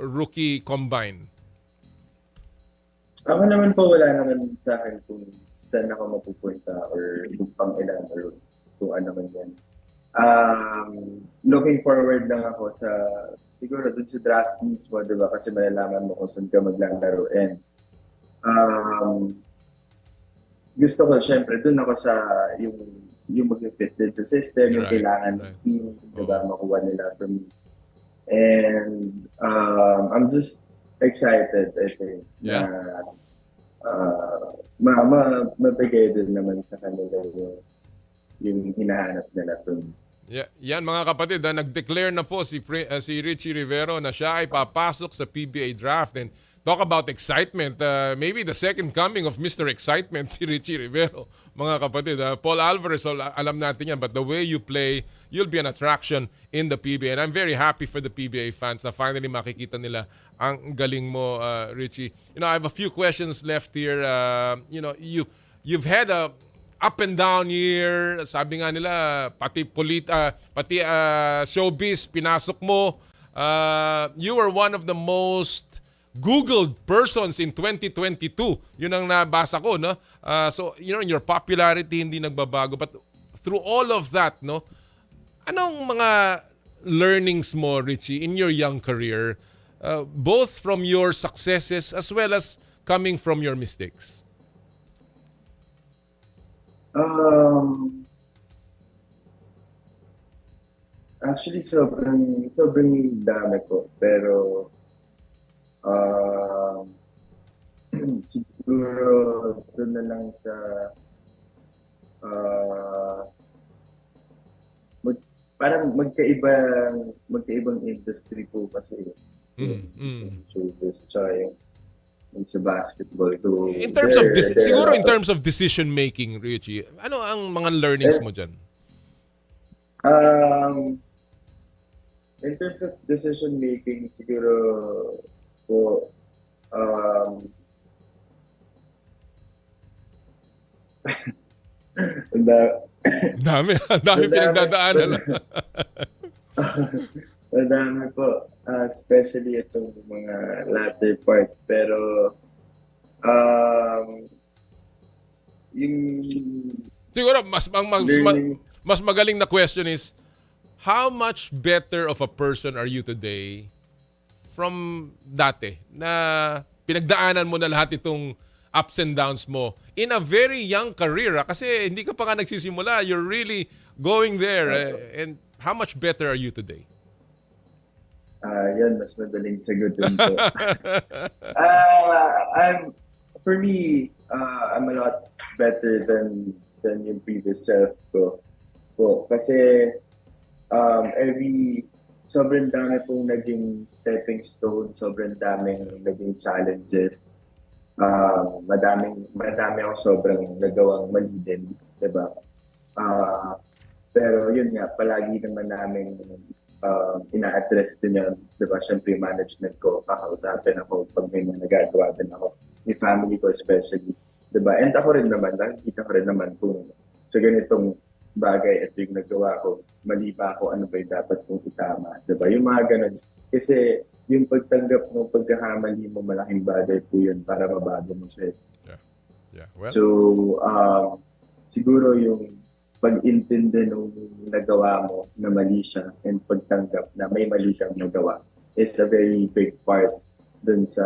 rookie combine? Ako naman po, wala naman sa akin kung saan ako mapupunta or kung pang ilan or kung ano man yan. Looking forward lang ako sa siguro dun sa draft mismo, diba? Kasi malalaman mo kung saan ka maglalaro. And gusto ko, syempre, dun ako sa yung mag-fit din sa system, yung kailangan ng team, diba? Makuha nila from me. And I'm just excited, I think, na mabigay din naman sa kanila yung hinahanap nila from me. Yan mga kapatid, nag-declare na po si Richie Rivero na siya ay papasok sa PBA draft. And talk about excitement. Maybe the second coming of Mr. Excitement, si Richie Rivero. Mga kapatid, Paul Alvarez, alam natin yan. But the way you play, you'll be an attraction in the PBA. And I'm very happy for the PBA fans na finally makikita nila ang galing mo, Richie. I have a few questions left here. You've had a up and down year. Sabi nga nila, pati showbiz, pinasok mo. You were one of the most Googled persons in 2022. Yun ang nabasa ko, no? So, your popularity hindi nagbabago. But through all of that, no? Anong mga learnings mo, Richie, in your young career, both from your successes as well as coming from your mistakes? Actually, sobrang dami ko. Pero, siguro doon na lang sa parang magkaibang industry po kasi showbiz tsaka sa basketball. So, In terms of siguro in there- terms of decision making, Richie, ano ang mga learnings mo diyan? In terms of decision making, siguro po, Dami pinagdadaanan. Madami po, especially itong mga latter part. Pero, yung Siguro mas magaling na question is, how much better of a person are you today from dati na pinagdaanan mo na lahat itong ups and downs mo in a very young career? Kasi hindi ka pa nga nagsisimula. You're really going there. And how much better are you today? yan, mas madaling sagutin ko. For me, I'm a lot better than yung previous self ko. Kasi sobrang dami pong naging stepping stone, sobrang daming naging challenges. Madami ako sobrang nagawang mali din, diba? Pero yun nga, palagi naman namin ina-address din yun, diba? Siyempre yung management ko, kakausapin ako pag may mga nagagawa din ako. Yung family ko especially, diba? And ako rin naman, nakikita ko rin naman kung sa ganitong bagay at yung nagawa ko, mali ba ako, ano ba yung dapat kong itama, diba? Yung mga ganun. Kasi yung pagtanggap ng pagkakamali mo, malaking bagay po yun para mabago mo siya. Yeah. Well, so, siguro yung pag-intindi nung nagawa mo na mali siya and pagtanggap na may mali kang nagawa is a very big part dun sa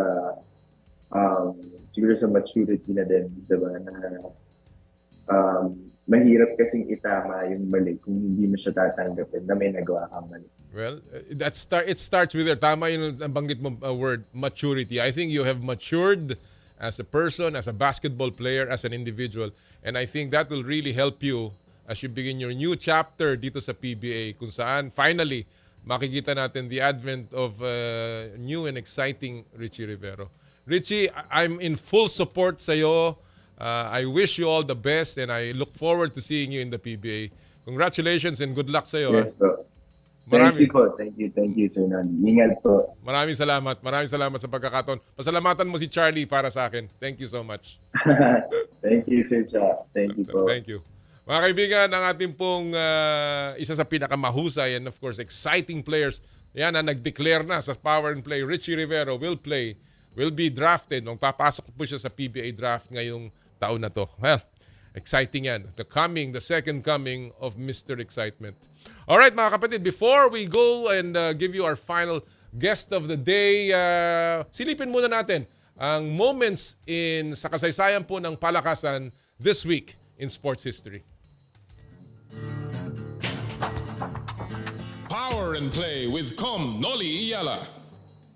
siguro sa maturity na din, diba? Na mahirap kasing itama yung mali kung hindi mo siya tatanggapin na may nagawa kang mali. well, it starts with there. Tama yung nabanggit mo word, maturity. I think you have matured as a person, as a basketball player, as an individual. And I think that will really help you as you begin your new chapter dito sa PBA, kung saan finally makikita natin the advent of new and exciting Richie Rivero. Richie, I'm in full support sa iyo. I wish you all the best and I look forward to seeing you in the PBA. Congratulations and good luck sa iyo. Yes, bro. Thank you po. Thank you, Sir Nani. Ingat po. Maraming salamat sa pagkakataon. Pasalamatan mo si Charlie para sa akin. Thank you so much. Thank you, Sir Cha. Thank you po. Thank you. Mga kaibigan, ang ating pong isa sa pinakamahusay and of course exciting players, yan na nag-declare na sa Power and Play, Richie Rivero will be drafted. Nung papasok po siya sa PBA draft ngayong taon na to. Well, exciting yan. The second coming of Mr. Excitement. Alright mga kapatid, before we go and give you our final guest of the day, silipin muna natin ang moments sa kasaysayan po ng palakasan this week in sports history. Power and Play with Noli Iyala.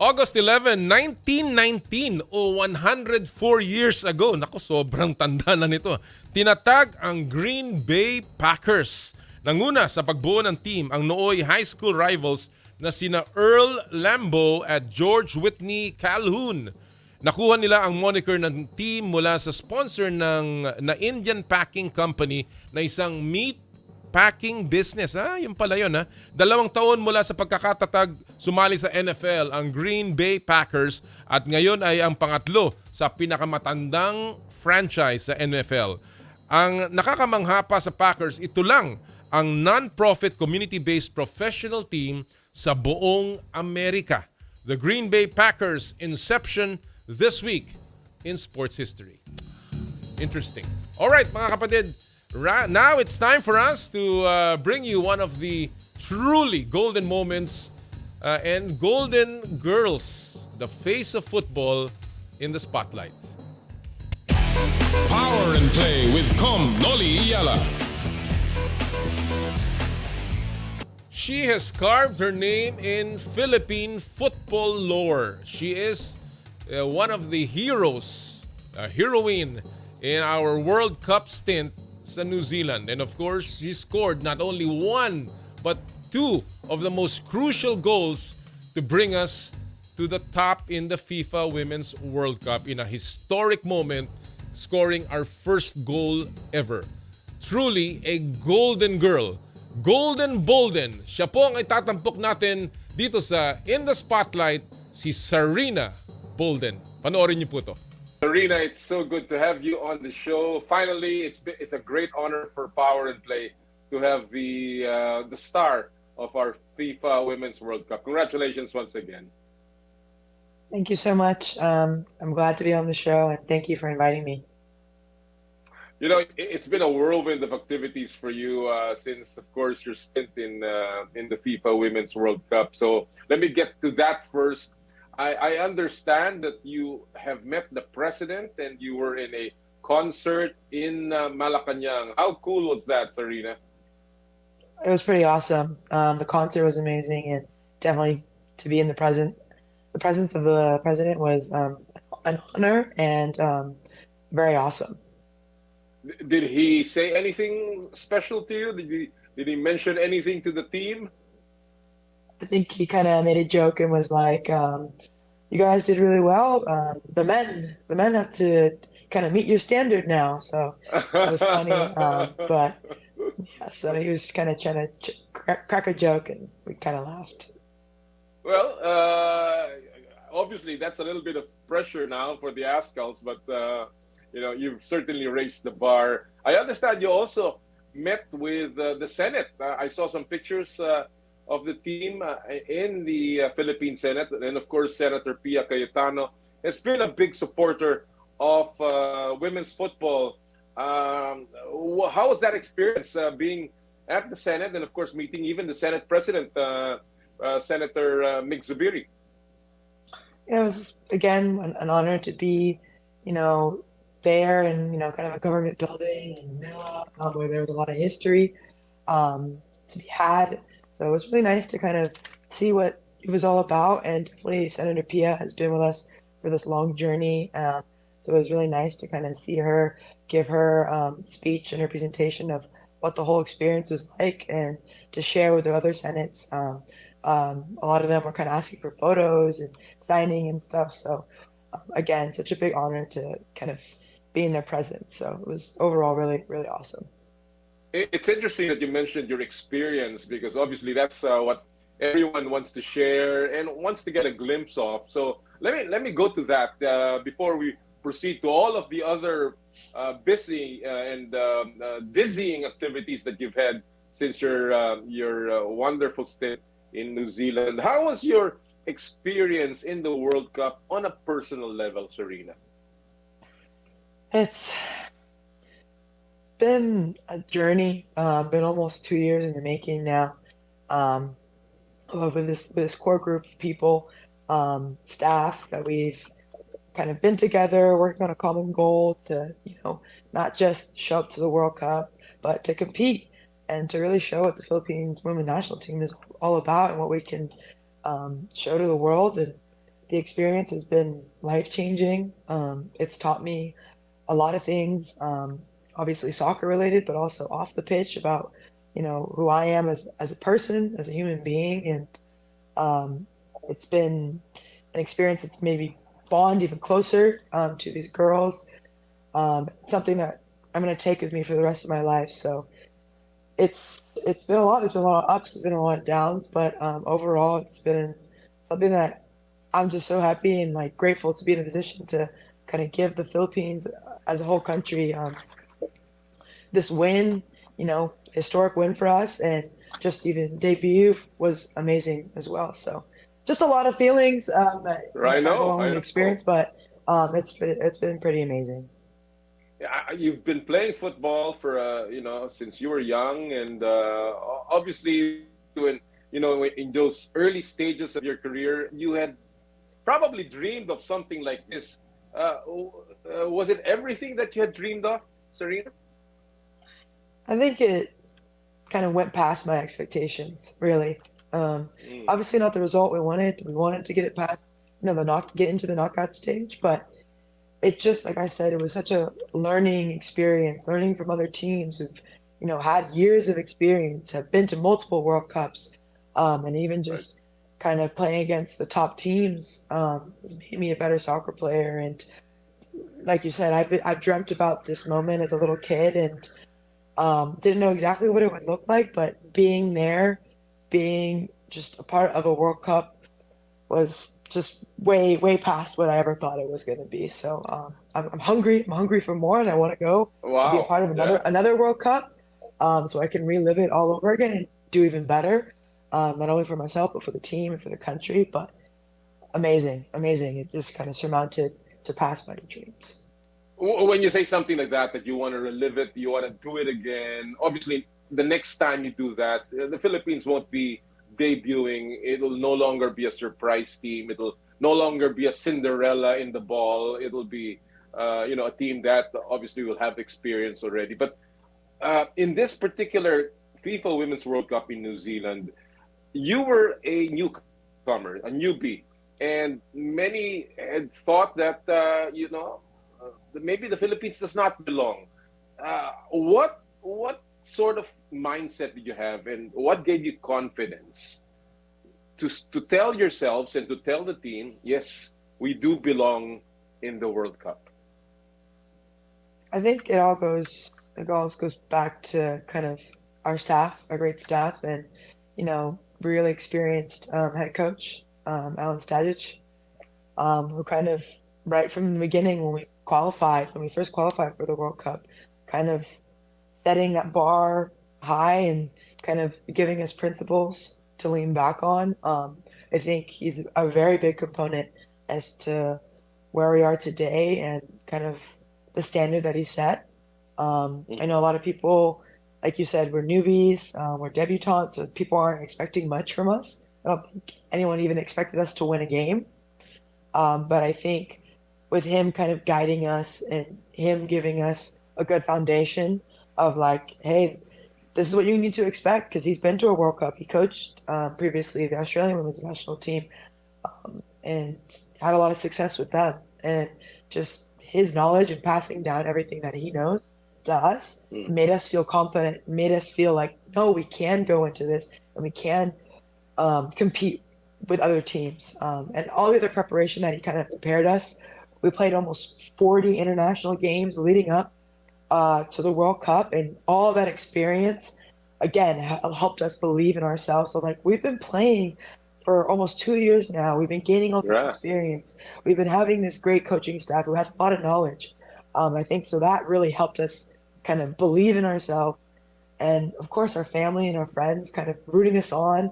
August 11, 1919 o 104 years ago. Naku, sobrang tanda na nito. Tinatag ang Green Bay Packers. Nanguna sa pagbuo ng team ang nooy high school rivals na sina Earl Lambeau at George Whitney Calhoun. Nakuha nila ang moniker ng team mula sa sponsor na Indian Packing Company na isang meat packing business. Yun pala yun. 2 taon mula sa pagkakatatag, sumali sa NFL ang Green Bay Packers at ngayon ay ang pangatlo sa pinakamatandang franchise sa NFL. Ang nakakamangha pa sa Packers, ito lang ang non-profit community-based professional team sa buong Amerika. The Green Bay Packers inception this week in sports history. Interesting. All right, mga kapatid, now it's time for us to bring you one of the truly golden moments and golden girls, the face of football in the spotlight. Power and Play with Noli Iyala. She has carved her name in Philippine football lore. She is one of the heroes, a heroine in our World Cup stint sa New Zealand. And of course, she scored not only 1 but 2 of the most crucial goals to bring us to the top in the FIFA Women's World Cup in a historic moment, scoring our first goal ever. Truly a golden girl. Golden Bolden. Siya po ang itatampok natin dito sa In the Spotlight, si Sarina Bolden. Panoorin niyo po to. Sarina, it's so good to have you on the show. Finally, it's a great honor for Power and Play to have the star of our FIFA Women's World Cup. Congratulations once again. Thank you so much. I'm glad to be on the show, and thank you for inviting me. You know, it's been a whirlwind of activities for you since, of course, your stint in the FIFA Women's World Cup. So let me get to that first. I understand that you have met the president and you were in a concert in Malacanang. How cool was that, Sarina? It was pretty awesome. The concert was amazing, and definitely to be in the presence of the president was an honor and very awesome. Did he say anything special to you? Did he mention anything to the team? I think he kind of made a joke and was like, "You guys did really well. The men have to kind of meet your standard now." So it was funny, but yeah. So he was kind of trying to crack a joke, and we kind of laughed. Well, obviously that's a little bit of pressure now for the Ascals, but. You know, you've certainly raised the bar. I understand you also met with the Senate. I saw some pictures of the team in the Philippine Senate. And of course, Senator Pia Cayetano has been a big supporter of women's football. How was that experience being at the Senate and of course meeting even the Senate President, Senator Mig Zubiri? It was, again, an honor to be, there and kind of a government building in Manila, where there was a lot of history to be had. So it was really nice to kind of see what it was all about, and definitely Senator Pia has been with us for this long journey. So it was really nice to kind of see her give her speech and her presentation of what the whole experience was like, and to share with the other senates. A lot of them were kind of asking for photos and signing and stuff. So again, such a big honor to kind of be in their presence. So it was overall really, really awesome. It's interesting that you mentioned your experience, because obviously that's what everyone wants to share and wants to get a glimpse of. So let me go to that before we proceed to all of the other busy and dizzying activities that you've had since your wonderful stint in New Zealand. How was your experience in the World Cup on a personal level, Sarina? It's been a journey, been almost 2 years in the making now. With this core group of people, staff that we've kind of been together, working on a common goal to, not just show up to the World Cup, but to compete and to really show what the Philippines women's national team is all about and what we can show to the world. And the experience has been life-changing. It's taught me a lot of things, obviously soccer related, but also off the pitch about, who I am as a person, as a human being. And it's been an experience that's made me bond even closer to these girls. Something that I'm going to take with me for the rest of my life. So it's been a lot. There's been a lot of ups, there's been a lot of downs, but overall it's been something that I'm just so happy and grateful to be in a position to kind of give the Philippines as a whole country this win, historic win for us, and just even debut was amazing as well. So just a lot of feelings that I know. Experience, but it's been pretty amazing. Yeah, you've been playing football for since you were young, and obviously when in those early stages of your career, you had probably dreamed of something like this. Was it everything that you had dreamed of, Sarina? I think it kind of went past my expectations, really. Obviously not the result we wanted. We wanted to get it past, get into the knockout stage, but it just, like I said, it was such a learning experience, learning from other teams who've, had years of experience, have been to multiple World Cups, and even just kind of playing against the top teams has made me a better soccer player. And like you said, I've dreamt about this moment as a little kid and didn't know exactly what it would look like, but being there, being just a part of a World Cup was just way, way past what I ever thought it was going to be. So I'm hungry. I'm hungry for more, and I want to go be a part of another World Cup, so I can relive it all over again and do even better, not only for myself but for the team and for the country. But amazing. It just kind of surpassed my dreams. When you say something like that you want to relive it, you want to do it again, obviously the next time you do that, the Philippines won't be debuting. It'll no longer be a surprise team. It'll no longer be a Cinderella in the ball. It'll be, a team that obviously will have experience already. But in this particular FIFA Women's World Cup in New Zealand, you were a newcomer, a newbie, and many had thought that, maybe the Philippines does not belong. What sort of mindset did you have, and what gave you confidence to tell yourselves and to tell the team, yes, we do belong in the World Cup? I think it all goes back to kind of our staff, our great staff, and really experienced head coach Alan Stajic, who kind of right from the beginning when we first qualified for the World Cup, kind of setting that bar high and kind of giving us principles to lean back on. I think he's a very big component as to where we are today and kind of the standard that he set. I know a lot of people, like you said, we're newbies, we're debutantes, so people aren't expecting much from us. I don't think anyone even expected us to win a game. But I think with him kind of guiding us and him giving us a good foundation of like, hey, this is what you need to expect, because he's been to a World Cup. He coached previously the Australian women's national team and had a lot of success with them. And just his knowledge and passing down everything that he knows to us made us feel confident, made us feel like, no, we can go into this and we can compete with other teams. And all the other preparation that he kind of prepared us. We played almost 40 international games leading up to the World Cup, and all that experience, again, helped us believe in ourselves. So, like, we've been playing for almost 2 years now. We've been gaining all this experience. We've been having this great coaching staff who has a lot of knowledge. I think so that really helped us kind of believe in ourselves. And, of course, our family and our friends kind of rooting us on.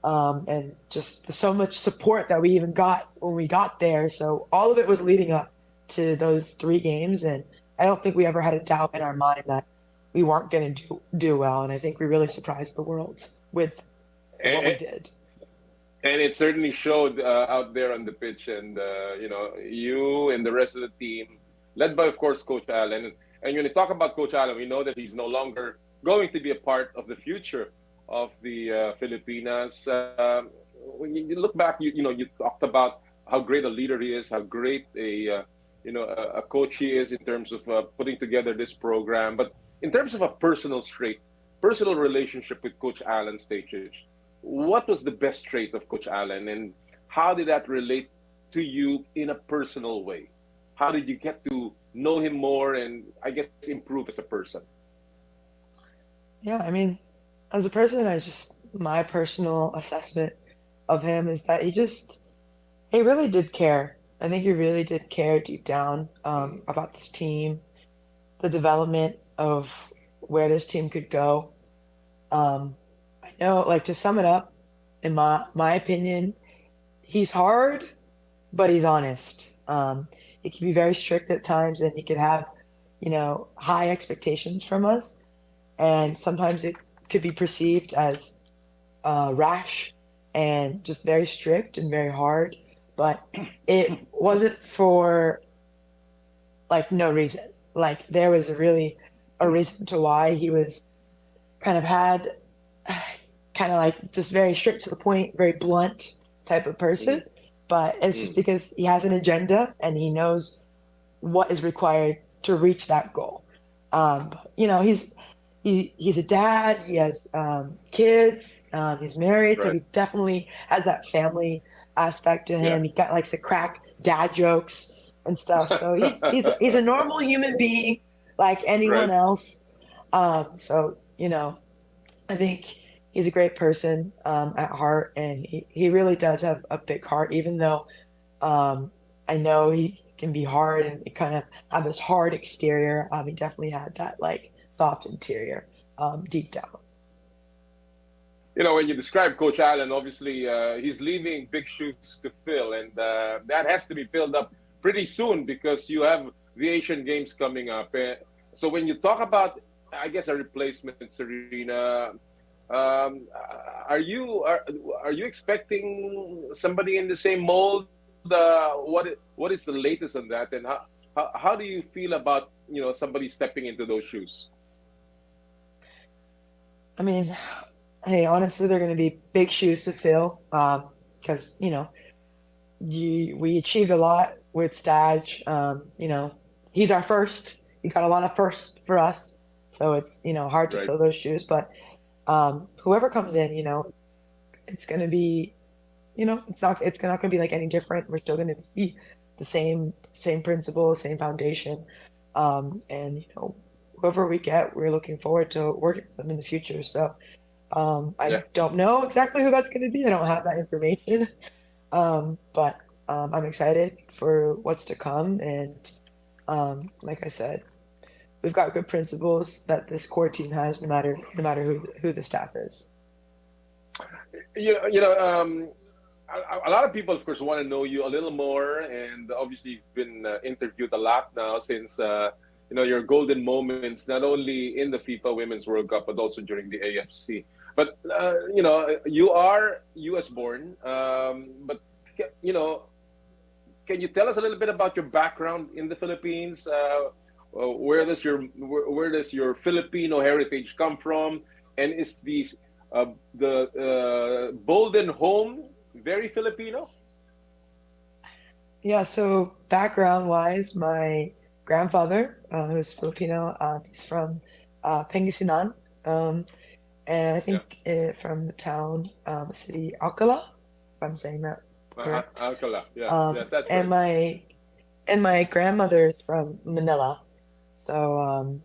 And just so much support that we even got when we got there. So all of it was leading up to those 3 games. And I don't think we ever had a doubt in our mind that we weren't going to do well. And I think we really surprised the world with what we did. And it certainly showed out there on the pitch. And, you and the rest of the team, led by, of course, Coach Allen. And when you talk about Coach Allen, we know that he's no longer going to be a part of the future of the Filipinas. When you look back, you talked about how great a leader he is, how great a coach he is in terms of putting together this program. But in terms of a personal relationship with Coach Alan Stajic, what was the best trait of Coach Alan, and how did that relate to you in a personal way? How did you get to know him more and, I guess, improve as a person? Yeah, I mean, as a person, my personal assessment of him is that he really did care. I think he really did care deep down about this team, the development of where this team could go. I know, like, to sum it up, in my opinion, he's hard, but he's honest. He can be very strict at times, and he could have, high expectations from us. And sometimes it could be perceived as rash and just very strict and very hard. But it wasn't for, like, no reason. Like, there was a reason to why he was just very strict to the point, very blunt type of person. But it's just because he has an agenda and he knows what is required to reach that goal. he's a dad. He has kids. He's married, so Right. he definitely has that family aspect to Yeah. him. He got likes to crack dad jokes and stuff. So he's a normal human being like anyone Right. else. So I think he's a great person at heart, and he really does have a big heart, even though I know he can be hard and he kind of have this hard exterior. He definitely had that like soft interior deep down. When you describe Coach Allen, obviously he's leaving big shoes to fill, and that has to be filled up pretty soon because you have the Asian Games coming up. So when you talk about, I guess, a replacement, Serena, are you expecting somebody in the same mold? What is the latest on that, and how do you feel about somebody stepping into those shoes? I mean, hey, honestly, they're going to be big shoes to fill because we achieved a lot with Staj. He's our first. He got a lot of firsts for us, so it's hard to Right. fill those shoes. But whoever comes in, it's going to be, it's not going to be like any different. We're still going to be the same principles, same foundation, and whoever we get, we're looking forward to working with them in the future. So I don't know exactly who that's going to be. I don't have that information, but I'm excited for what's to come. And like I said, we've got good principles that this core team has, no matter who the staff is. A lot of people, of course, want to know you a little more, and obviously you've been interviewed a lot now since your golden moments, not only in the FIFA Women's World Cup but also during the AFC. But you are U.S. born, but can you tell us a little bit about your background in the Philippines? Where does your Filipino heritage come from, and is the Bolden home very Filipino? Yeah, so background-wise, my grandfather, who's Filipino, he's from Pangasinan, and I think from the town, city Alcala, if I'm saying that correct. Alcala, yes, that's and right. my grandmother is from Manila, so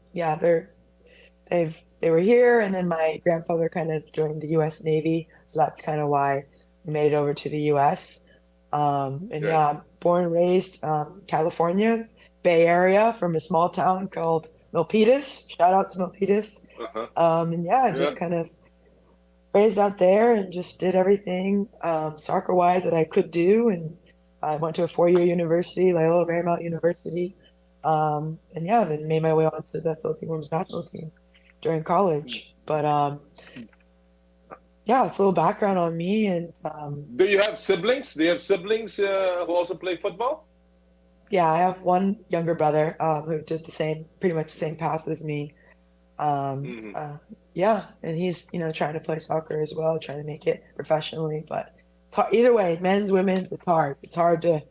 they were here, and then my grandfather kind of joined the U.S. Navy, so that's kind of why we made it over to the U.S. I'm born and raised California, Bay Area, from a small town called Milpitas. Shout out to Milpitas. Just kind of raised out there and just did everything soccer-wise that I could do. And I went to a 4-year university, Loyola Marymount University. Then made my way onto the Philippine women's national team during college. But it's a little background on me. And do you have siblings? Do you have siblings who also play football? yeah, I have one younger brother who did pretty much the same path as me. And he's trying to play soccer as well, trying to make it professionally. But either way, men's, women's, it's hard. It's hard to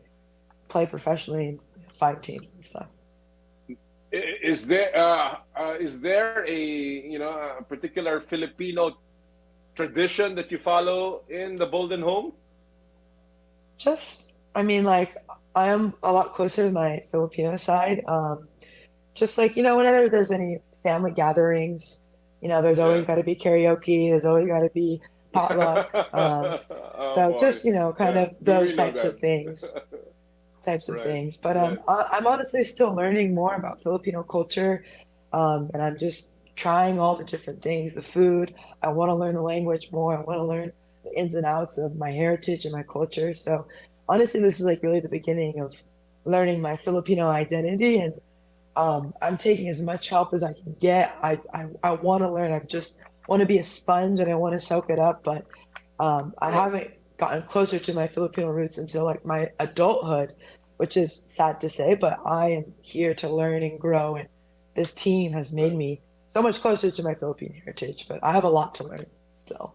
play professionally in 5 teams and stuff. Is there a particular Filipino tradition that you follow in the Bolden home? I am a lot closer to my Filipino side. Whenever there's any family gatherings, there's always got to be karaoke. There's always got to be potluck. Those types of things. But I'm honestly still learning more about Filipino culture, and I'm just trying all the different things. The food. I want to learn the language more. I want to learn the ins and outs of my heritage and my culture. So honestly, this is really the beginning of learning my Filipino identity, and I'm taking as much help as I can get. I want to learn. I just want to be a sponge, and I want to soak it up. But I haven't gotten closer to my Filipino roots until my adulthood, which is sad to say. But I am here to learn and grow, and this team has made me so much closer to my Philippine heritage. But I have a lot to learn still.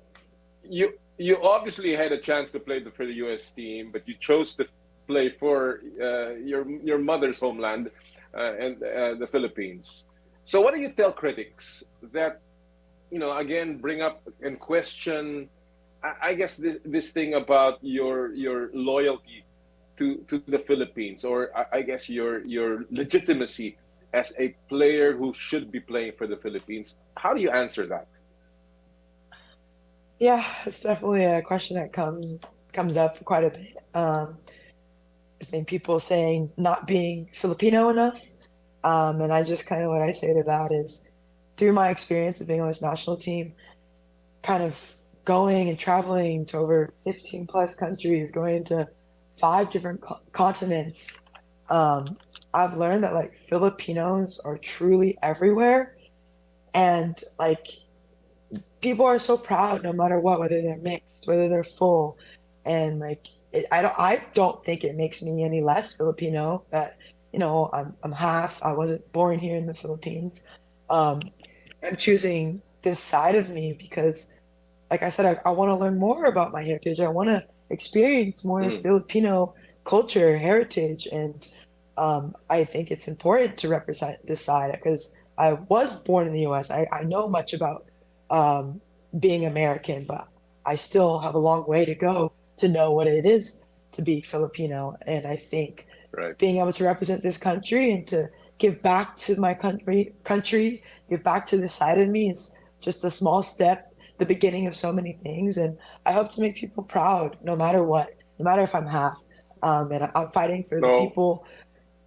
You obviously had a chance to play for the U.S. team, but you chose to play for your mother's homeland and the Philippines. So what do you tell critics that, again, bring up and question, I guess, this thing about your loyalty to the Philippines, or I guess your legitimacy as a player who should be playing for the Philippines. How do you answer that? Yeah, it's definitely a question that comes up quite a bit. I think people saying not being Filipino enough, and I just kind of what I say to that is, through my experience of being on this national team, kind of going and traveling to over 15 plus countries, going to 5 different continents, I've learned that like Filipinos are truly everywhere, and like people are so proud no matter what, whether they're mixed, whether they're full, and like I don't think it makes me any less Filipino that I'm half. I wasn't born here in the Philippines. I'm choosing this side of me because, like I said, I want to learn more about my heritage. I want to experience more Filipino culture, heritage, and I think it's important to represent this side because I was born in the U.S. I know much about being American, but I still have a long way to go to know what it is to be Filipino. And I think being able to represent this country and to give back to my country, give back to this side of me is just a small step, the beginning of so many things. And I hope to make people proud no matter what, no matter if I'm half. And I'm fighting for the people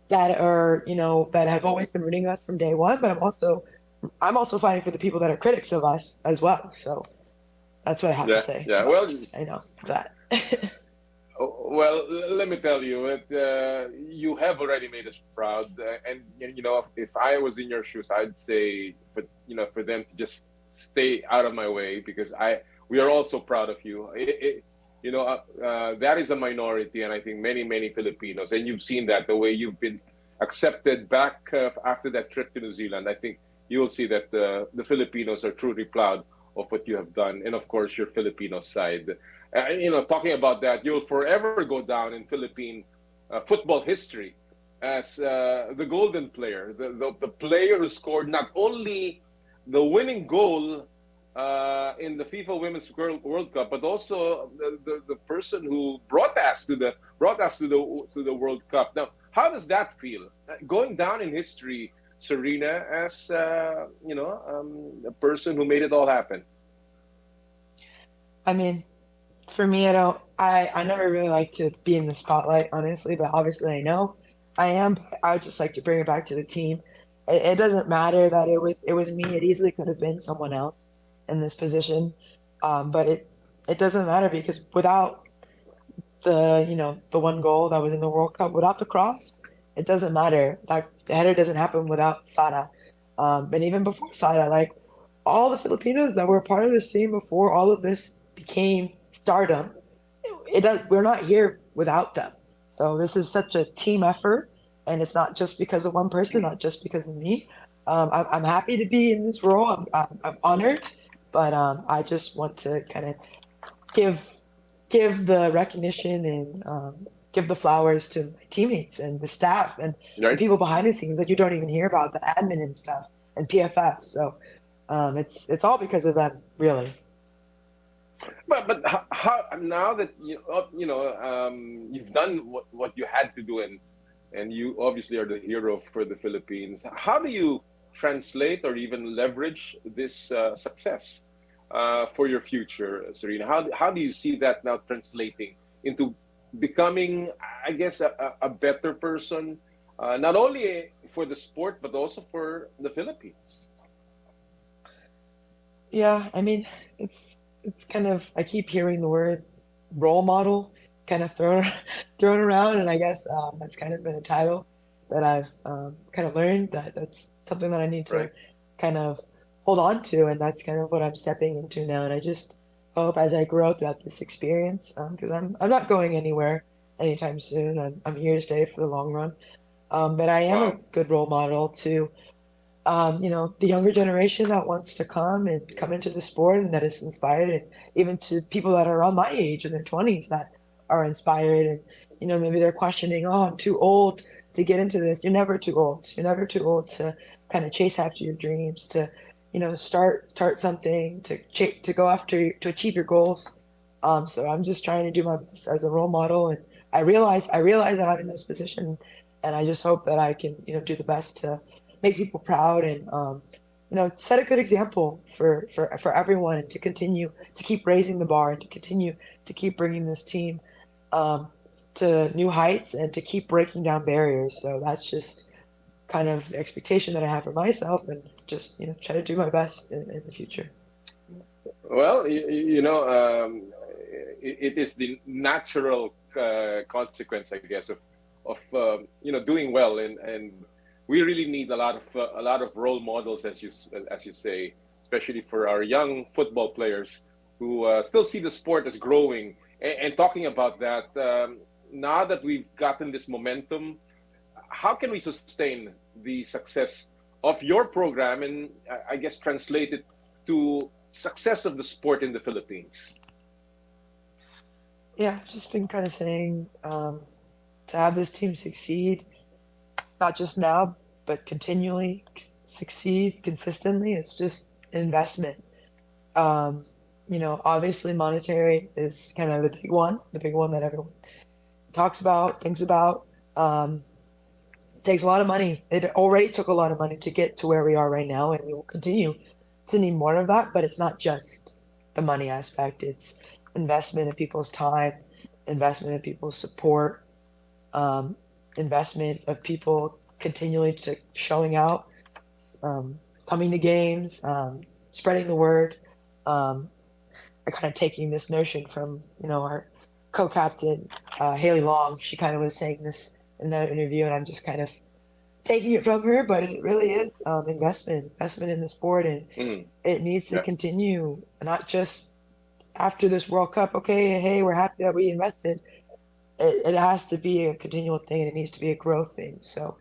that are, that have always been rooting us from day one, but I'm also fighting for the people that are critics of us as well. So that's what I have to say. Yeah, well, I know that. Well, let me tell you, you have already made us proud, and if I was in your shoes, I'd say for them to just stay out of my way because we are also proud of you. That is a minority, and I think many Filipinos, and you've seen that the way you've been accepted back after that trip to New Zealand. I think you will see that the Filipinos are truly proud of what you have done, and of course your Filipino side. Talking about that, you'll forever go down in Philippine football history as the golden player, the player who scored not only the winning goal in the FIFA Women's World Cup, but also the person who brought us to the World Cup. Now, how does that feel? Going down in history, Serena, as a person who made it all happen. I mean, for me, I never really like to be in the spotlight, honestly, but obviously I know I am. But I would just like to bring it back to the team. It doesn't matter that it was me. It easily could have been someone else in this position, but it doesn't matter because without the one goal that was in the World Cup, without the cross, it doesn't matter. Like the header doesn't happen without Sara, and even before Sara, like all the Filipinos that were part of this team before all of this became stardom, we're not here without them. So this is such a team effort, and it's not just because of one person, not just because of me. I'm happy to be in this role. I'm honored, but I just want to kind of give the recognition and give the flowers to my teammates and the staff and the people behind the scenes that you don't even hear about, the admin and stuff, and PFF. So it's all because of them, really. But how now that you've done what you had to do and you obviously are the hero for the Philippines, how do you translate or even leverage this success for your future, Serena? How do you see that now translating into becoming, I guess, a better person, not only for the sport but also for the Philippines? Yeah, I mean, it's kind of, I keep hearing the word role model kind of thrown around, and I guess that's kind of been a title that I've kind of learned that's something that I need to kind of hold on to, and that's kind of what I'm stepping into now. And I just hope as I grow throughout this experience, because I'm not going anywhere anytime soon. I'm here to stay for the long run, but I am a good role model to the younger generation that wants to come into the sport and that is inspired, and even to people that are around my age in their 20s that are inspired, and maybe they're questioning, oh, I'm too old to get into this. You're never too old. You're never too old to kind of chase after your dreams, to start something to go after to achieve your goals. So I'm just trying to do my best as a role model, and I realize that I'm in this position, and I just hope that I can do the best to make people proud and set a good example for everyone, and to continue to keep raising the bar, and to continue to keep bringing this team to new heights, and to keep breaking down barriers. So that's just kind of the expectation that I have for myself, and just try to do my best in the future. Well, it is the natural consequence, I guess, of doing well, and we really need a lot of role models, as you say, especially for our young football players who still see the sport as growing. And talking about that, now that we've gotten this momentum, how can we sustain the success of your program, and I guess translate it to success of the sport in the Philippines? Yeah, I've just been kind of saying, to have this team succeed, not just now, but continually succeed consistently, it's just investment. Obviously monetary is kind of the big one that everyone talks about, thinks about. It takes a lot of money. It already took a lot of money to get to where we are right now, and we will continue to need more of that, but it's not just the money aspect. It's investment in people's time, investment in people's support, investment of people continually to showing out, coming to games, spreading the word. I kind of taking this notion from our co-captain Haley Long. She kind of was saying this in another interview, and I'm just kind of taking it from her. But it really is investment in the sport, and it needs to continue, not just after this World Cup. Okay, hey, we're happy that we invested. It has to be a continual thing, and it needs to be a growth thing. So,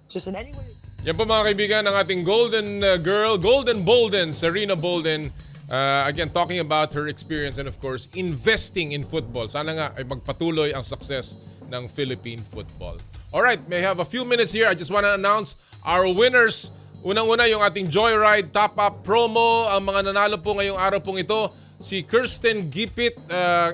just in any way. Yan po mga kaibigan ng ating golden girl, Golden Bolden, Serena Bolden. Again, talking about her experience and of course, investing in football. Sana nga ay magpatuloy ang success ng Philippine football. Alright, may have a few minutes here. I just want to announce our winners. Unang-una yung ating Joyride Top-Up promo. Ang mga nanalo po ngayong araw pong ito, si Kirsten Gipit,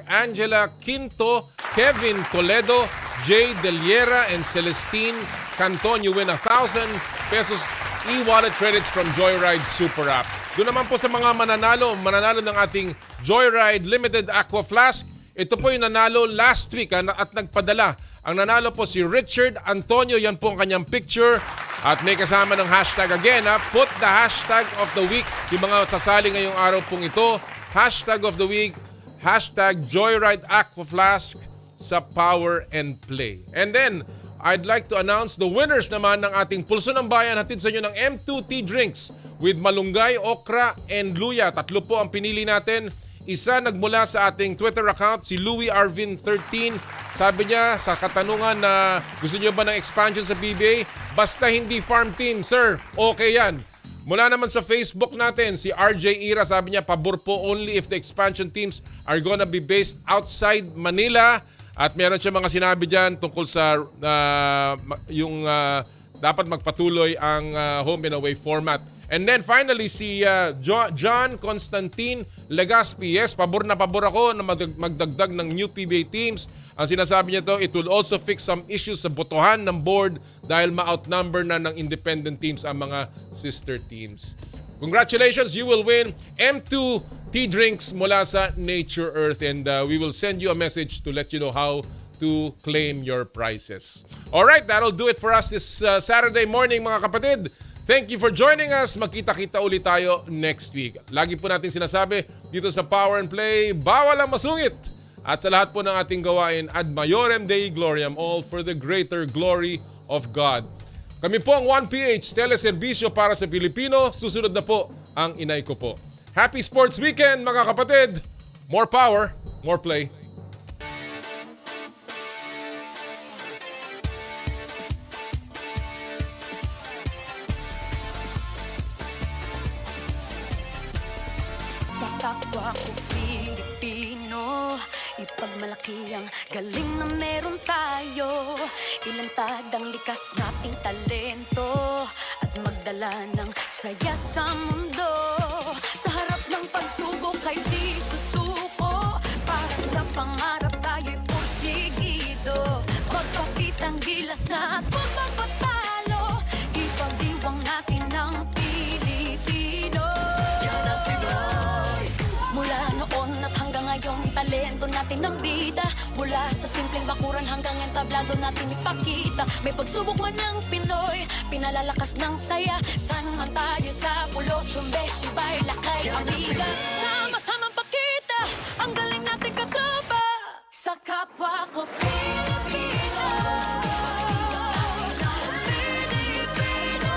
Angela Quinto, Kevin Toledo, Jay Deliera, and Celestine Canton. You win 1,000 pesos e-wallet credits from Joyride Super App. Doon naman po sa mga mananalo ng ating Joyride Limited Aqua Flask. Ito po yung nanalo last week at nagpadala. Ang nanalo po si Richard Antonio. Yan po ang kanyang picture. At may kasama ng hashtag again. Put the hashtag of the week. Yung mga sasali ngayong araw pong ito. Hashtag of the week. Hashtag Joyride Aqua Flask sa Power and Play. And then, I'd like to announce the winners naman ng ating Pulso ng Bayan. Hatid sa inyo ng M2 Tea Drinks with malunggay, okra, and luya. 3 po ang pinili natin. Isa nagmula sa ating Twitter account, si Louie Arvin 13. Sabi niya sa katanungan na gusto niyo ba ng expansion sa PBA? Basta hindi farm team, sir. Okay yan. Mula naman sa Facebook natin, si RJ Ira, sabi niya, pabor po only if the expansion teams are gonna be based outside Manila. At meron siya mga sinabi dyan tungkol sa dapat magpatuloy ang home and away format. And then finally, si John Constantine Legaspi. Yes, pabor na pabor ako na magdagdag ng new PBA teams. Ang sinasabi niya to, it will also fix some issues sa botohan ng board dahil ma-outnumber na ng independent teams ang mga sister teams. Congratulations, you will win M2 tea drinks mula sa Nature Earth, and we will send you a message to let you know how to claim your prizes. Alright, that'll do it for us this Saturday morning mga kapatid. Thank you for joining us. Magkita-kita ulit tayo next week. Lagi po natin sinasabi dito sa Power and Play, bawal ang masungit. At sa lahat po ng ating gawain, ad maiorem Dei gloriam, all for the greater glory of God. Kami po ang 1PH Teleserbisyo para sa Pilipino. Susunod na po ang inay ko po. Happy Sports Weekend mga kapatid! More power, more play. Sa kapwa ko Pilipino, ipagmalaki ang galing na meron tayo. Ilantad ang likas nating talento at at magdala ng saya sa mundo. Sa harap ng pagsubok ay di susuko. Para sa pangarap tayo'y porsigido. Magpakitang gilas na at huwag magpatalo. Ipagdiwang natin ang Pilipino. Yan ang Pinoy. Mula noon at hanggang ngayon, talento natin ang bida. Mula sa simpleng bakuran hanggang entablado natin ipakita. May pagsubok man ng Pinoy, pinalalakas ng saya. San man tayo sa pulo, Chumbe, Sibay, Lakay, Amiga. Sama-samang pakita ang galing natin katropa sa kapwa ko Pilipino. Pilipino,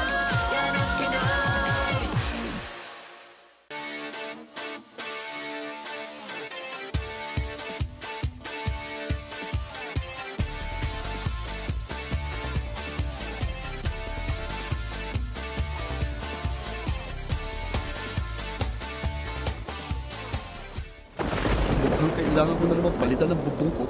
yan ang Pinoy. Mukhang kailangan ko na naman palitan ng bubong ko